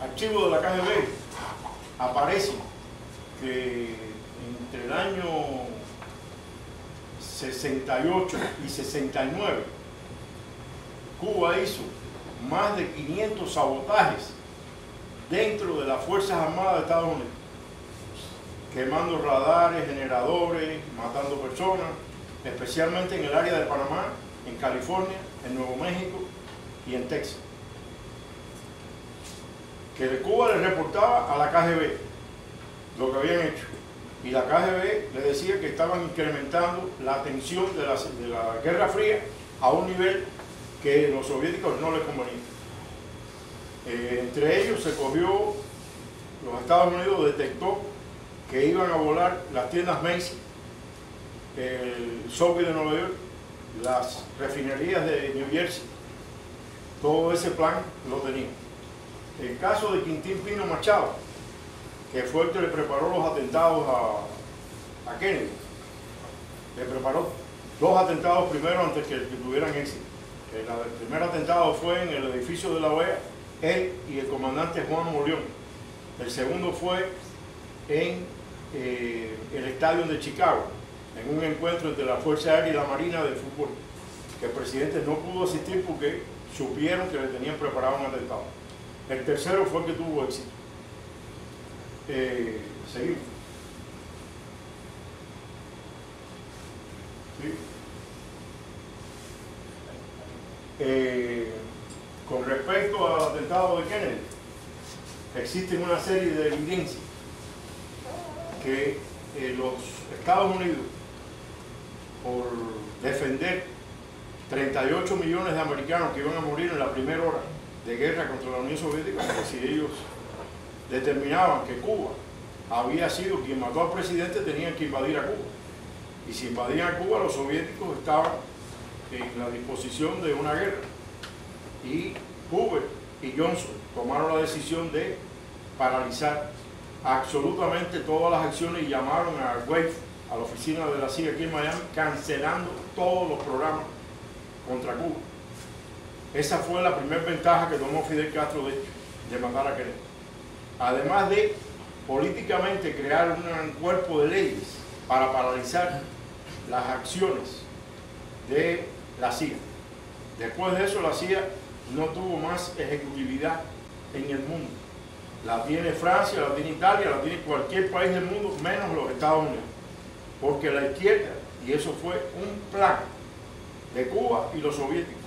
archivos de la KGB aparece que entre el año 68 y 69 Cuba hizo más de 500 sabotajes dentro de las Fuerzas Armadas de Estados Unidos, quemando radares, generadores, matando personas, especialmente en el área de Panamá, en California, en Nuevo México y en Texas. Que de Cuba le reportaba a la KGB lo que habían hecho, y la KGB le decía que estaban incrementando la tensión de la Guerra Fría a un nivel que los soviéticos no les convenía. Entre ellos se cogió, los Estados Unidos detectó que iban a volar las tiendas Macy's, el Subway de Nueva York, las refinerías de New Jersey. Todo ese plan lo tenía. El caso de Quintín Pino Machado, que fue el que le preparó los atentados a Kennedy, le preparó 2 atentados primero antes que tuvieran éxito. El primer atentado fue en el edificio de la OEA, él y el comandante Juan Molión. El segundo fue en el estadio de Chicago, en un encuentro entre la Fuerza Aérea y la Marina de fútbol, que el presidente no pudo asistir porque supieron que le tenían preparado un atentado. El tercero fue el que tuvo éxito. Seguimos. ¿Sí? con respecto al atentado de Kennedy, existen una serie de evidencias que los Estados Unidos, por defender 38 millones de americanos que iban a morir en la primera hora de guerra contra la Unión Soviética, porque si ellos determinaban que Cuba había sido quien mató al presidente, tenían que invadir a Cuba. Y si invadían a Cuba, los soviéticos estaban en la disposición de una guerra. Y Hoover y Johnson tomaron la decisión de paralizar absolutamente todas las acciones y llamaron a Wave, a la oficina de la CIA aquí en Miami, cancelando todos los programas contra Cuba. Esa fue la primera ventaja que tomó Fidel Castro de matar a Kennedy. Además de políticamente crear un cuerpo de leyes para paralizar las acciones de la CIA. Después de eso, la CIA no tuvo más ejecutividad en el mundo. La tiene Francia, la tiene Italia, la tiene cualquier país del mundo, menos los Estados Unidos. Porque la izquierda, y eso fue un plan de Cuba y los soviéticos,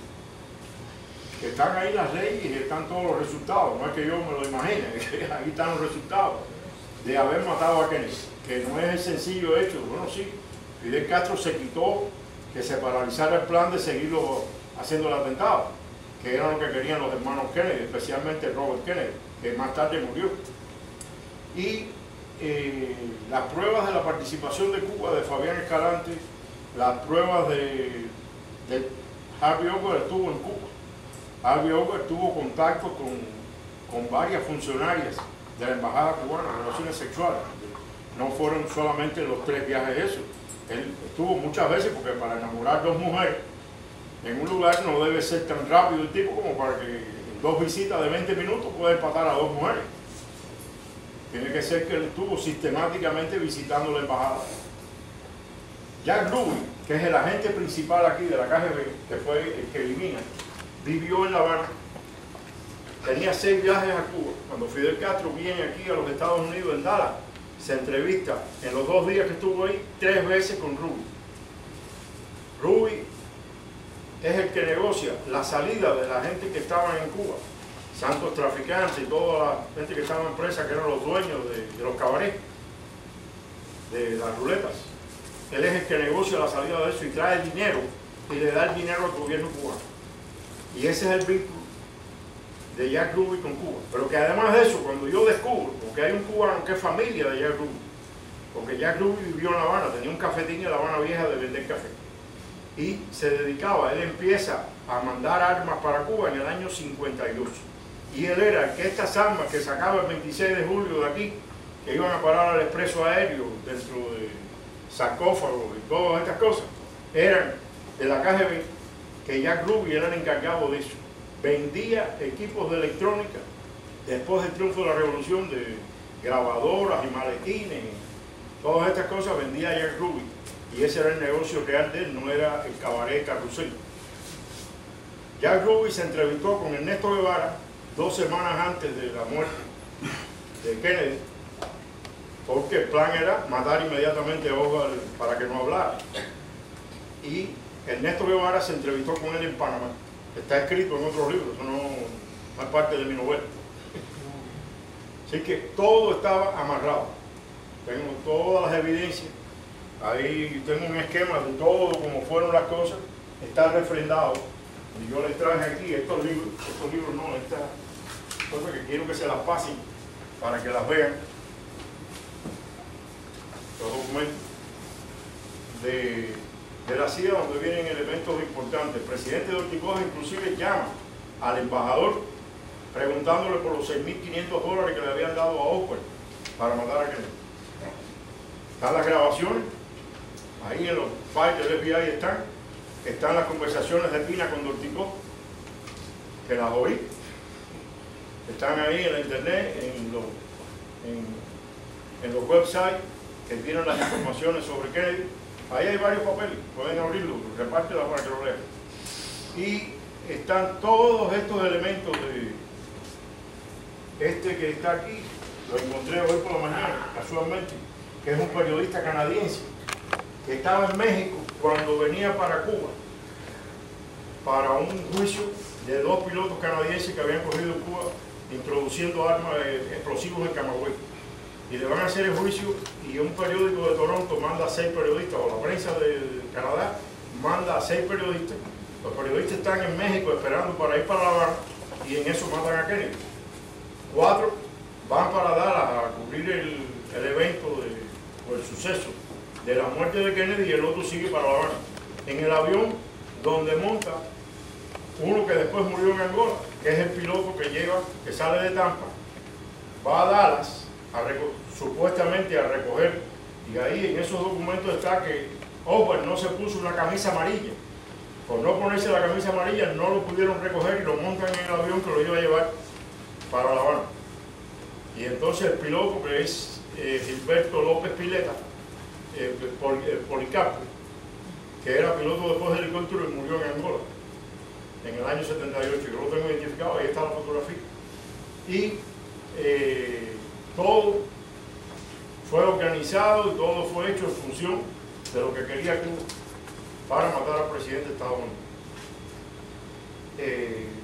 que están ahí las leyes y están todos los resultados, no es que yo me lo imagine, ahí están los resultados de haber matado a Kennedy, que no es el sencillo hecho. Bueno, sí, Fidel Castro se quitó que se paralizara el plan de seguirlo haciendo el atentado, que era lo que querían los hermanos Kennedy, especialmente Robert Kennedy, que más tarde murió. Y las pruebas de la participación de Cuba, de Fabián Escalante, las pruebas de Harvey Oswald estuvo en Cuba. Harvey Oswald tuvo contacto con varias funcionarias de la embajada cubana en relaciones sexuales. No fueron solamente los 3 viajes esos. Él estuvo muchas veces, porque para enamorar 2 mujeres en un lugar no debe ser tan rápido el tipo como para que en 2 visitas de 20 minutos pueda empatar a 2 mujeres. Tiene que ser que él estuvo sistemáticamente visitando la embajada. Jack Ruby, que es el agente principal aquí de la KGB, que fue el que elimina, vivió en La Habana, tenía 6 viajes a Cuba. Cuando Fidel Castro viene aquí a los Estados Unidos, en Dallas, se entrevista en los 2 días que estuvo ahí 3 veces con Ruby. Ruby es el que negocia la salida de la gente que estaban en Cuba, santos traficantes y toda la gente que estaba en presa, que eran los dueños de los cabarets, de las ruletas. Él es el que negocia la salida de eso y trae el dinero y le da el dinero al gobierno cubano. Y ese es el vínculo de Jack Ruby con Cuba. Pero que además de eso, cuando yo descubro, porque hay un cubano que es familia de Jack Ruby, porque Jack Ruby vivió en La Habana, tenía un cafetín en La Habana Vieja de vender café. Y se dedicaba, él empieza a mandar armas para Cuba en el año 58. Y él era el que estas armas que sacaba el 26 de julio de aquí, que iban a parar al expreso aéreo dentro de sarcófagos y todas estas cosas, eran de la KGB, que Jack Ruby era el encargado de eso. Vendía equipos de electrónica después del triunfo de la revolución, de grabadoras y maletines, todas estas cosas vendía Jack Ruby. Y ese era el negocio real de él, no era el cabaret carrusel. Jack Ruby se entrevistó con Ernesto Guevara 2 semanas antes de la muerte de Kennedy, porque el plan era matar inmediatamente a Oswald para que no hablara. Y Ernesto Guevara se entrevistó con él en Panamá. Está escrito en otros libros, eso no es parte de mi novela. Así que todo estaba amarrado. Tengo todas las evidencias. Ahí tengo un esquema de todo, como fueron las cosas. Está refrendado. Y yo les traje aquí estos libros no, estas cosas que quiero que se las pasen para que las vean. Los documentos de la CIA, donde vienen elementos importantes. El presidente de Ortigosa inclusive llama al embajador preguntándole por los $6.500 que le habían dado a Oswald para matar a Kennedy. Están las grabaciones, ahí en los files del FBI están las conversaciones de Pina con Dorticó, que las oí. Están ahí en la internet, en los websites que tienen las informaciones sobre Kennedy. Ahí hay varios papeles, pueden abrirlo, repártela para que lo lean. Y están todos estos elementos de este que está aquí, lo encontré hoy por la mañana, casualmente, que es un periodista canadiense que estaba en México cuando venía para Cuba para un juicio de 2 pilotos canadienses que habían cogido Cuba introduciendo armas explosivos en Camagüey. Y le van a hacer el juicio y un periódico de Toronto manda a 6 periodistas, o la prensa de Canadá manda a 6 periodistas. Los periodistas están en México esperando para ir para La Habana y en eso matan a Kennedy. 4 van para Dallas a cubrir el evento o el suceso de la muerte de Kennedy y el otro sigue para La Habana. En el avión donde monta uno que después murió en Angola, que es el piloto que sale de Tampa, va a Dallas supuestamente a recoger, y ahí en esos documentos está que Howard no se puso una camisa amarilla. Por no ponerse la camisa amarilla no lo pudieron recoger y lo montan en el avión que lo iba a llevar para La Habana. Y entonces el piloto, que es Gilberto López Pileta, Policarpo, que era piloto después de helicóptero y murió en Angola en el año 78, yo lo tengo identificado, ahí está la fotografía. Y todo fue organizado y todo fue hecho en función de lo que quería Cuba para matar al presidente de Estados Unidos.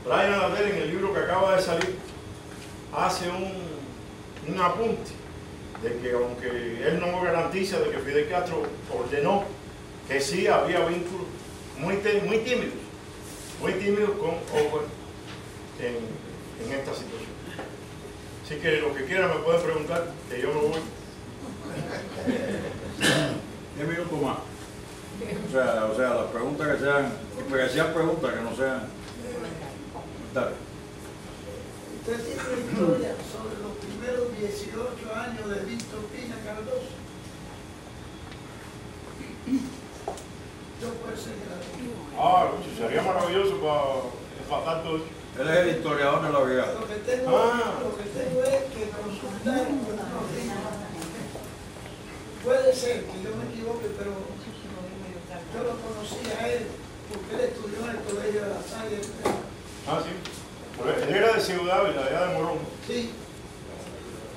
Brian Adel, en el libro que acaba de salir, hace un apunte de que aunque él no garantiza de que Fidel Castro ordenó, que sí había vínculos muy tímidos con Howard en esta situación. Así que lo que quiera me puede preguntar, que yo me voy. 10 minutos más. O sea, las preguntas que sean preguntas, que no sean. Dale. Usted tiene una historia sobre los primeros 18 años de Víctor Pina Cardoso. Yo puedo ser gratuito. Sería maravilloso para tanto. Él es el historiador de la brigada. Lo que tengo es que consultar con unos libros. Puede ser que yo me equivoque, pero yo lo conocí a él porque él estudió en el Colegio de La Salle. Sí. Él era de Ciudad Ávila, allá de Morón. Sí.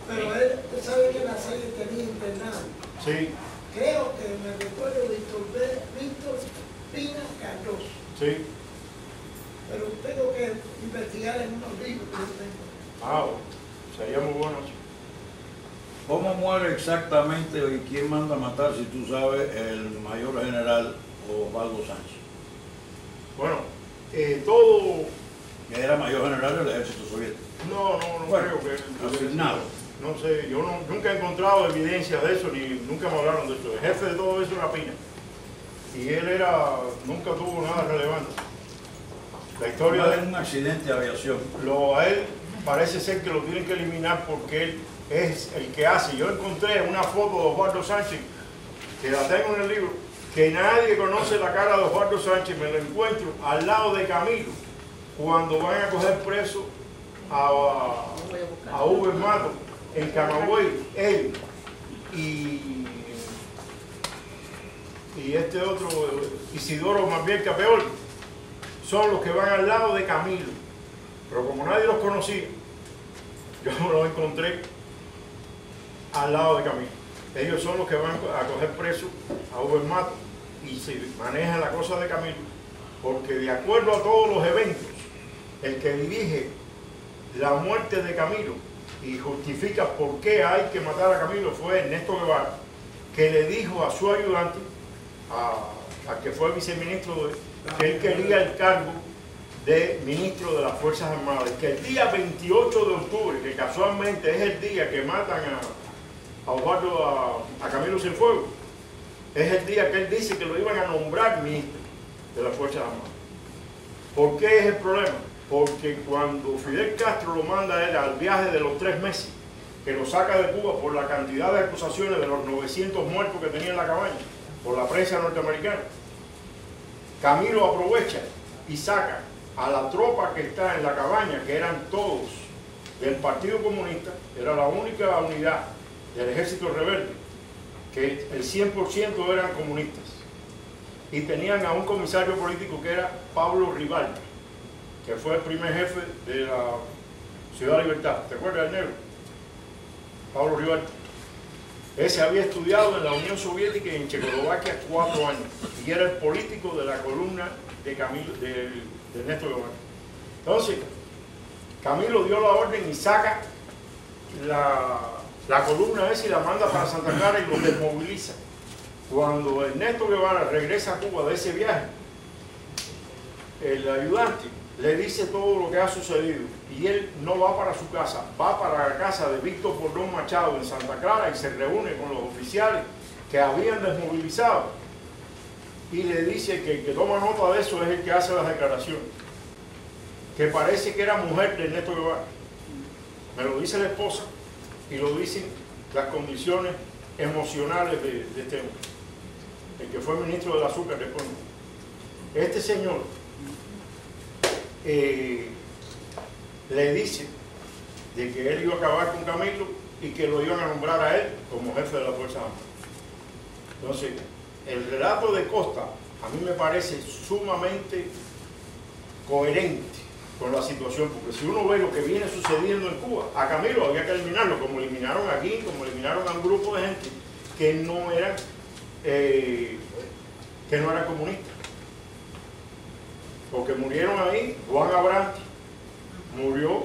Pero él sabe que La Salle tenía internado. Sí. Creo que me recuerdo Víctor Pina Cardoso. Sí. Pero tengo que investigar en unos libros que yo tengo. Bueno, sería muy bueno. ¿Cómo muere exactamente y quién manda a matar, si tú sabes, el mayor general Osvaldo Sánchez? Bueno, todo... Que era mayor general del ejército soviético. No creo que... Asignado. No sé, yo nunca he encontrado evidencias de eso, ni nunca me hablaron de eso. El jefe de todo eso era Pina. Y él nunca tuvo nada relevante. La historia de un accidente de aviación. A él parece ser que lo tienen que eliminar porque él es el que hace. Yo encontré una foto de Osvaldo Sánchez, que la tengo en el libro, que nadie conoce la cara de Osvaldo Sánchez, me lo encuentro al lado de Camilo, cuando van a coger preso a Hugo Mato en Camagüey, él y este otro, Isidoro Marbiel Capeol, son los que van al lado de Camilo. Pero como nadie los conocía, yo los encontré al lado de Camilo. Ellos son los que van a coger preso a Hugo Mato y se maneja la cosa de Camilo, porque de acuerdo a todos los eventos, el que dirige la muerte de Camilo y justifica por qué hay que matar a Camilo fue Ernesto Guevara, que le dijo a su ayudante, a que fue viceministro, que él quería el cargo de ministro de las Fuerzas Armadas, que el día 28 de octubre, que casualmente es el día que matan a Camilo Cienfuegos, es el día que él dice que lo iban a nombrar ministro de las Fuerzas Armadas. ¿Por qué es el problema? Porque cuando Fidel Castro lo manda a él al viaje de los 3 meses, que lo saca de Cuba por la cantidad de acusaciones de los 900 muertos que tenía en la cabaña, por la prensa norteamericana, Camilo aprovecha y saca a la tropa que está en la cabaña, que eran todos del Partido Comunista, era la única unidad del ejército rebelde, que el 100% eran comunistas. Y tenían a un comisario político que era Pablo Ribalta, que fue el primer jefe de la Ciudad Libertad. ¿Te acuerdas del negro? Pablo Ribalta. Ese había estudiado en la Unión Soviética y en Checoslovaquia 4 años. Y era el político de la columna de Camilo, de Ernesto Guevara. Entonces, Camilo dio la orden y saca la columna esa y la manda para Santa Clara y lo desmoviliza. Cuando Ernesto Guevara regresa a Cuba de ese viaje, el ayudante le dice todo lo que ha sucedido y él no va para su casa, va para la casa de Víctor Bordón Machado en Santa Clara y se reúne con los oficiales que habían desmovilizado y le dice que el que toma nota de eso es el que hace las declaraciones, que parece que era mujer de Ernesto Guevara. Me lo dice la esposa y lo dicen las condiciones emocionales de este hombre, el que fue ministro del azúcar después. Este señor le dice de que él iba a acabar con Camilo y que lo iban a nombrar a él como jefe de la Fuerza Armada. Entonces, el relato de Costa a mí me parece sumamente coherente con la situación, porque si uno ve lo que viene sucediendo en Cuba, a Camilo había que eliminarlo, como eliminaron aquí, como eliminaron a un grupo de gente que no eran comunistas. Porque murieron ahí, Juan Abrantes murió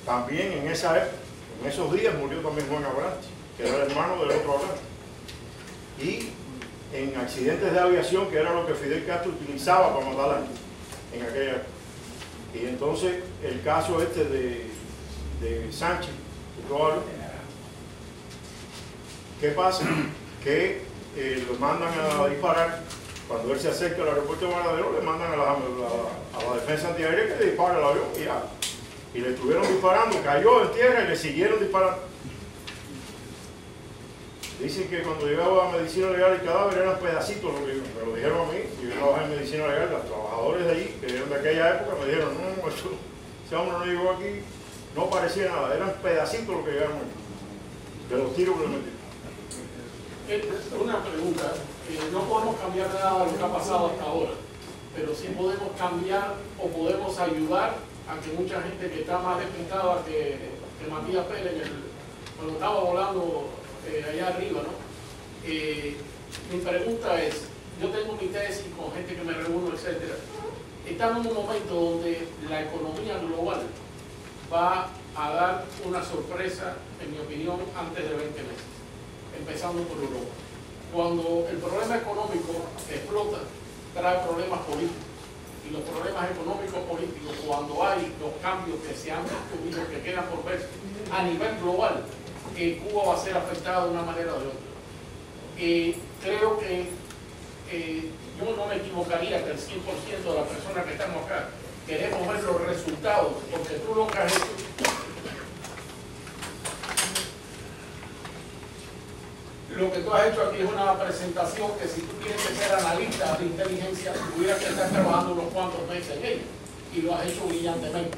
también en esa época, en esos días murió también Juan Abrantes, que era el hermano del otro Abrantes. Y en accidentes de aviación, que era lo que Fidel Castro utilizaba para matar a la gente en aquella época. Y entonces el caso este de Sánchez, ¿qué pasa? Que lo mandan a disparar. Cuando él se acerca al aeropuerto de Varadero, le mandan a la defensa antiaérea que le dispara el avión y ya. Y le estuvieron disparando, cayó en tierra y le siguieron disparando. Dicen que cuando llegaba a medicina legal el cadáver eran pedacitos, me lo dijeron a mí, y yo trabajé en medicina legal, los trabajadores de allí, que eran de aquella época, me dijeron, no, ese hombre no llegó aquí, no parecía nada, eran pedacitos los que llegaron aquí, de los tiros que le metieron. Una pregunta, no podemos cambiar nada de lo que ha pasado hasta ahora, pero sí podemos cambiar o podemos ayudar a que mucha gente que está más despistada que Matías Pérez cuando estaba volando allá arriba, ¿no? Mi pregunta es, yo tengo mi tesis con gente que me reúno, etcétera. Estamos en un momento donde la economía global va a dar una sorpresa, en mi opinión, antes de 20 meses, empezando por Europa. Cuando el problema económico explota, trae problemas políticos. Y los problemas económicos políticos, cuando hay los cambios que se han descubierto, que quedan por ver a nivel global, Cuba va a ser afectada de una manera o de otra. Creo que yo no me equivocaría que el 100% de las personas que estamos acá queremos ver los resultados, porque tú lo que has hecho. Lo que tú has hecho aquí es una presentación que si tú tienes que ser analista de inteligencia, tuvieras que estar trabajando unos cuantos meses en ella, y lo has hecho brillantemente.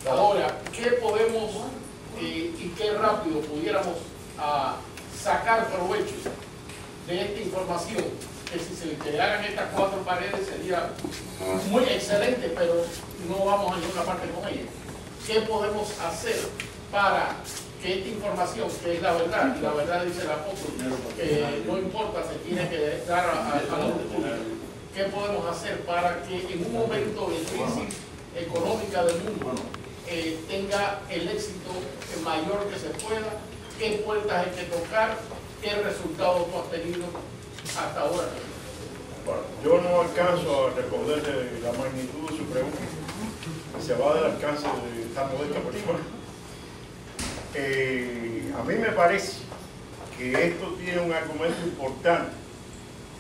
Ahora, ¿qué podemos y qué rápido pudiéramos sacar provecho de esta información? Que si se crearan estas 4 paredes sería muy excelente, pero no vamos a ninguna parte con ella. ¿Qué podemos hacer para que esta información, que es la verdad, y la verdad dice el apóstol, que no importa, se tiene que dar a la luz pública? ¿Qué podemos hacer para que en un momento de crisis económica del mundo tenga el éxito mayor que se pueda? ¿Qué puertas hay que tocar? ¿Qué resultados tú has tenido hasta ahora? Bueno, yo no alcanzo a responderle la magnitud de su pregunta, se va del alcance de esta modesta persona. A mí me parece que esto tiene un argumento importante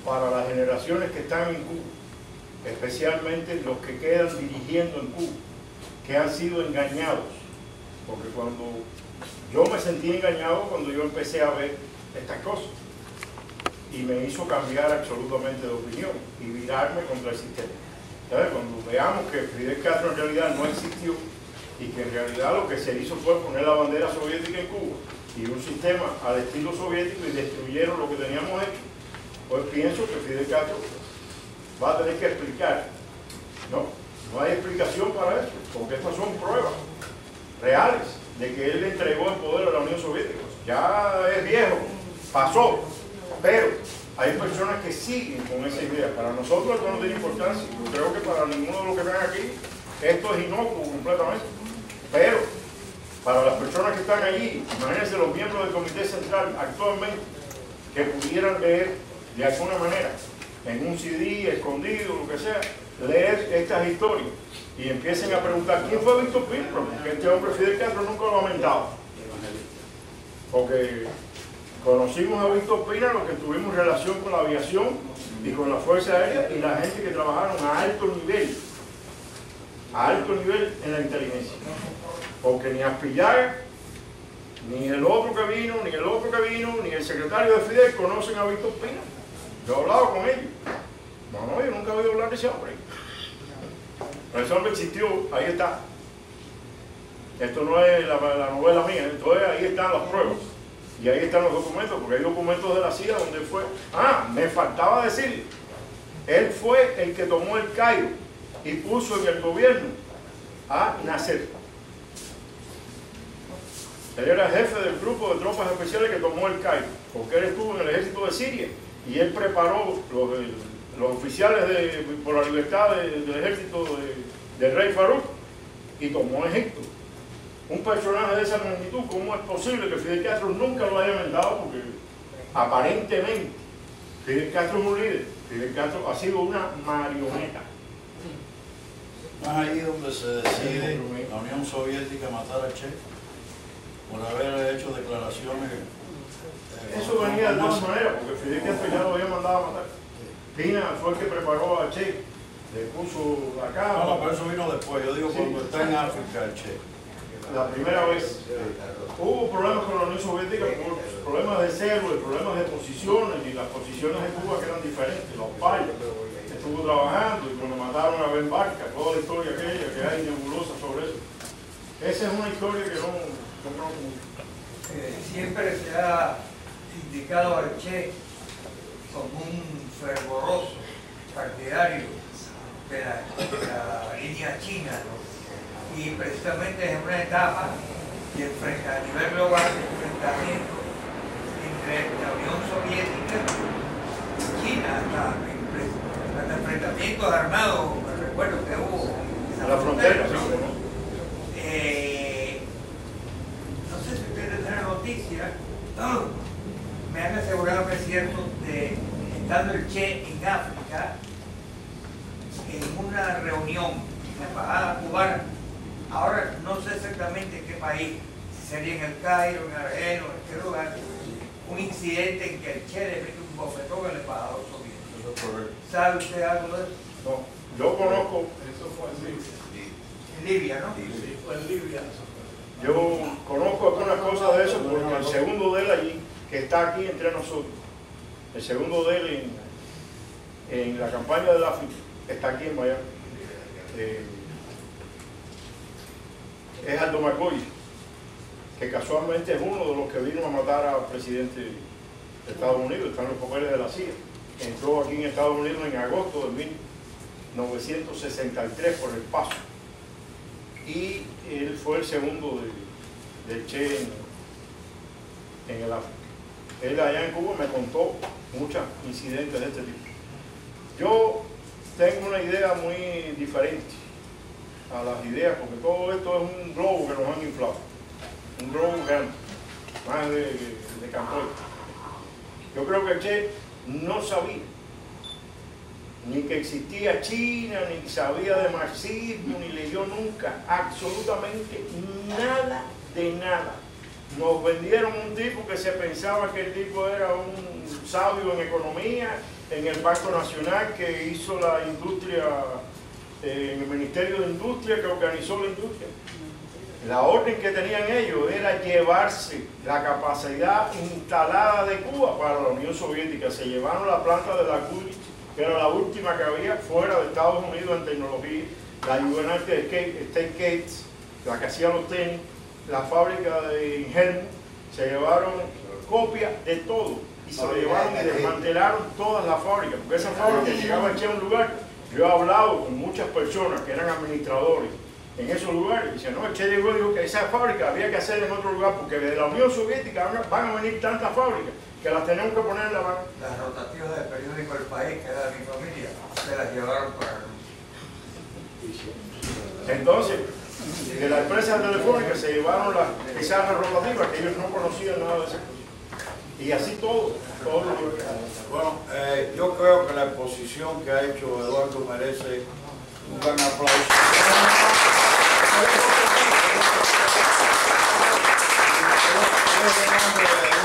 para las generaciones que están en Cuba, especialmente los que quedan dirigiendo en Cuba, que han sido engañados, porque cuando yo me sentí engañado cuando yo empecé a ver estas cosas y me hizo cambiar absolutamente de opinión y virarme contra el sistema. ¿Sabes? Cuando veamos que Fidel Castro en realidad no existió y que en realidad lo que se hizo fue poner la bandera soviética en Cuba y un sistema al estilo soviético y destruyeron lo que teníamos hecho, pues pienso que Fidel Castro va a tener que explicar. No hay explicación para eso, porque estas son pruebas reales de que él le entregó el poder a la Unión Soviética. Ya es viejo, pasó, pero hay personas que siguen con esa idea. Para nosotros esto no tiene importancia. Yo creo que para ninguno de los que están aquí Esto es inocuo completamente. Pero, para las personas que están allí, imagínense los miembros del Comité Central actualmente, que pudieran leer de alguna manera, en un CD, escondido, lo que sea, leer estas historias y empiecen a preguntar ¿quién fue Víctor Pina? Porque este hombre Fidel Castro nunca lo ha lamentado. Porque conocimos a Víctor Pina los que tuvimos relación con la aviación y con la Fuerza Aérea y la gente que trabajaron a alto nivel en la inteligencia. Porque ni Aspillaga, ni el otro que vino, ni el secretario de Fidel conocen a Víctor Pina. Yo he hablado con ellos. No, yo nunca he oído hablar de ese hombre. Pero ese hombre existió, ahí está. Esto no es la novela mía, entonces ahí están las pruebas. Y ahí están los documentos, porque hay documentos de la CIA donde fue. Me faltaba decir, él fue el que tomó el Cairo y puso en el gobierno a Nasser. Él era jefe del grupo de tropas especiales que tomó el Cairo, porque él estuvo en el ejército de Siria y él preparó los oficiales por la libertad del ejército del rey Farouk y tomó Egipto. Un personaje de esa magnitud, ¿cómo es posible que Fidel Castro nunca lo haya mentado? Porque aparentemente Fidel Castro es un líder, Fidel Castro ha sido una marioneta. ¿No es ahí donde se decide la Unión Soviética matar a Che por haber hecho declaraciones? Eso venía de todas maneras, porque Fidel Castro ya lo había mandado a matar. Pina fue el que preparó a Che, le puso acá. No, pero eso vino después. Yo digo, cuando está en África, el Che. La primera vez hubo problemas con la Unión Soviética, problemas de células, problemas de posiciones, y las posiciones de Cuba que eran diferentes. Los payos estuvo trabajando y cuando mataron a Ben Barca, toda la historia aquella que hay nebulosa sobre eso. Esa es una historia que no siempre se ha indicado al Che como un fervoroso partidario de la línea china, ¿no? Y precisamente en una etapa a nivel global de enfrentamiento entre la Unión Soviética y China, hasta enfrentamientos armados, me recuerdo que hubo en la frontera. No sé si ustedes tienen noticia, me han asegurado que es cierto, de estando el Che en África, en una reunión en la embajada cubana. Ahora no sé exactamente en qué país, si sería en el Cairo, en Argel o en qué lugar, un incidente en que el Che le mete un bofetón al embajador soviético. ¿Sabe usted algo de eso? No, yo conozco. Eso fue en Libia, ¿no? Sí, fue en Libia. Yo conozco algunas cosas de eso porque el segundo de él allí, que está aquí entre nosotros, el segundo de él en la campaña del África, está aquí en Miami. Es Aldo Margolis, que casualmente es uno de los que vino a matar al presidente de Estados Unidos, están los papeles de la CIA. Entró aquí en Estados Unidos en agosto de 1963 por el Paso. Y él fue el segundo del Che en el África. Él allá en Cuba me contó muchos incidentes de este tipo. Yo tengo una idea muy diferente a las ideas, porque todo esto es un globo que nos han inflado, un globo grande, más de Campoy. Yo creo que el Che no sabía ni que existía China, ni sabía de marxismo, ni leyó nunca absolutamente nada de nada. Nos vendieron un tipo que se pensaba que el tipo era un sabio en economía, en el Banco Nacional, que hizo la industria, en el Ministerio de Industria, que organizó la industria. La orden que tenían ellos era llevarse la capacidad instalada de Cuba para la Unión Soviética. Se llevaron la planta de la Coolidge, que era la última que había fuera de Estados Unidos en tecnología, la United States Gates, la que hacía los tenis, la fábrica de Ingelmo. Se llevaron copias de todo y se lo llevaron y desmantelaron todas las fábricas, porque esa fábrica llegaba a un lugar. Yo he hablado con muchas personas que eran administradores en esos lugares, y decían, no, el Che llegó y dijo que esa fábrica había que hacer en otro lugar, porque de la Unión Soviética van a venir tantas fábricas que las tenemos que poner en la mano. Las rotativas del periódico El País, que era de mi familia, se las llevaron para Entonces, de la empresa telefónica se llevaron las pizarras rotativas, que ellos no conocían nada de esas cosas. Y así todo lo que... Bueno, yo creo que la exposición que ha hecho Eduardo merece un gran aplauso.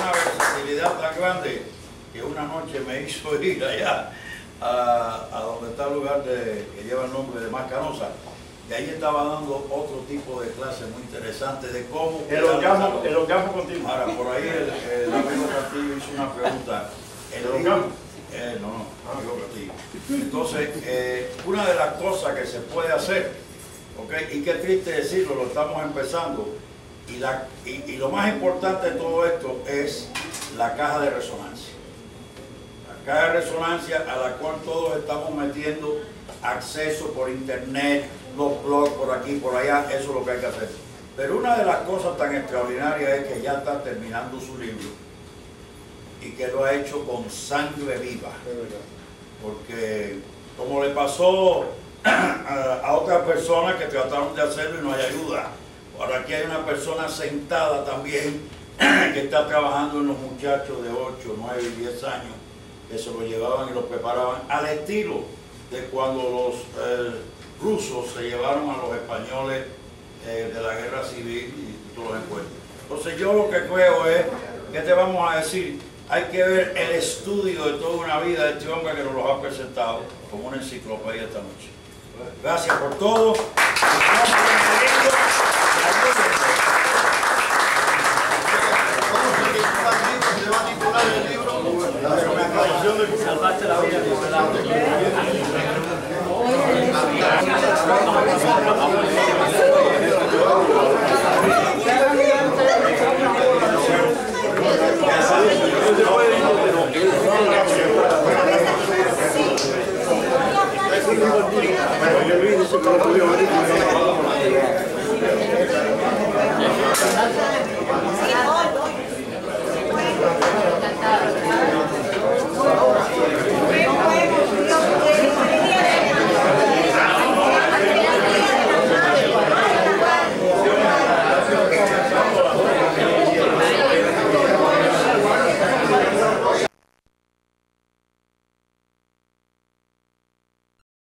Una versatilidad tan grande que una noche me hizo ir allá a donde está el lugar que lleva el nombre de Mascanosa, y ahí estaba dando otro tipo de clase muy interesante de cómo... El orgasmo continuo. Ahora, por ahí el amigo Castillo hizo una pregunta. ¿El orgasmo? No, amigo Castillo. Entonces, una de las cosas que se puede hacer, ¿okay? Y qué triste decirlo, lo estamos empezando, y lo más importante de todo esto es la caja de resonancia. La caja de resonancia a la cual todos estamos metiendo acceso por internet, los blogs por aquí, por allá, eso es lo que hay que hacer. Pero una de las cosas tan extraordinarias es que ya está terminando su libro y que lo ha hecho con sangre viva. Porque como le pasó a otras personas que trataron de hacerlo y no hay ayuda, ahora aquí hay una persona sentada también que está trabajando en los muchachos de 8, 9 y 10 años que se los llevaban y los preparaban al estilo de cuando los rusos se llevaron a los españoles de la guerra civil y todos los encuentros. Entonces yo lo que creo es, ¿qué te vamos a decir? Hay que ver el estudio de toda una vida de este hombre que nos lo ha presentado como una enciclopedia esta noche. Gracias por todo. Se va a titular el libro Salvaste la vida. Sí.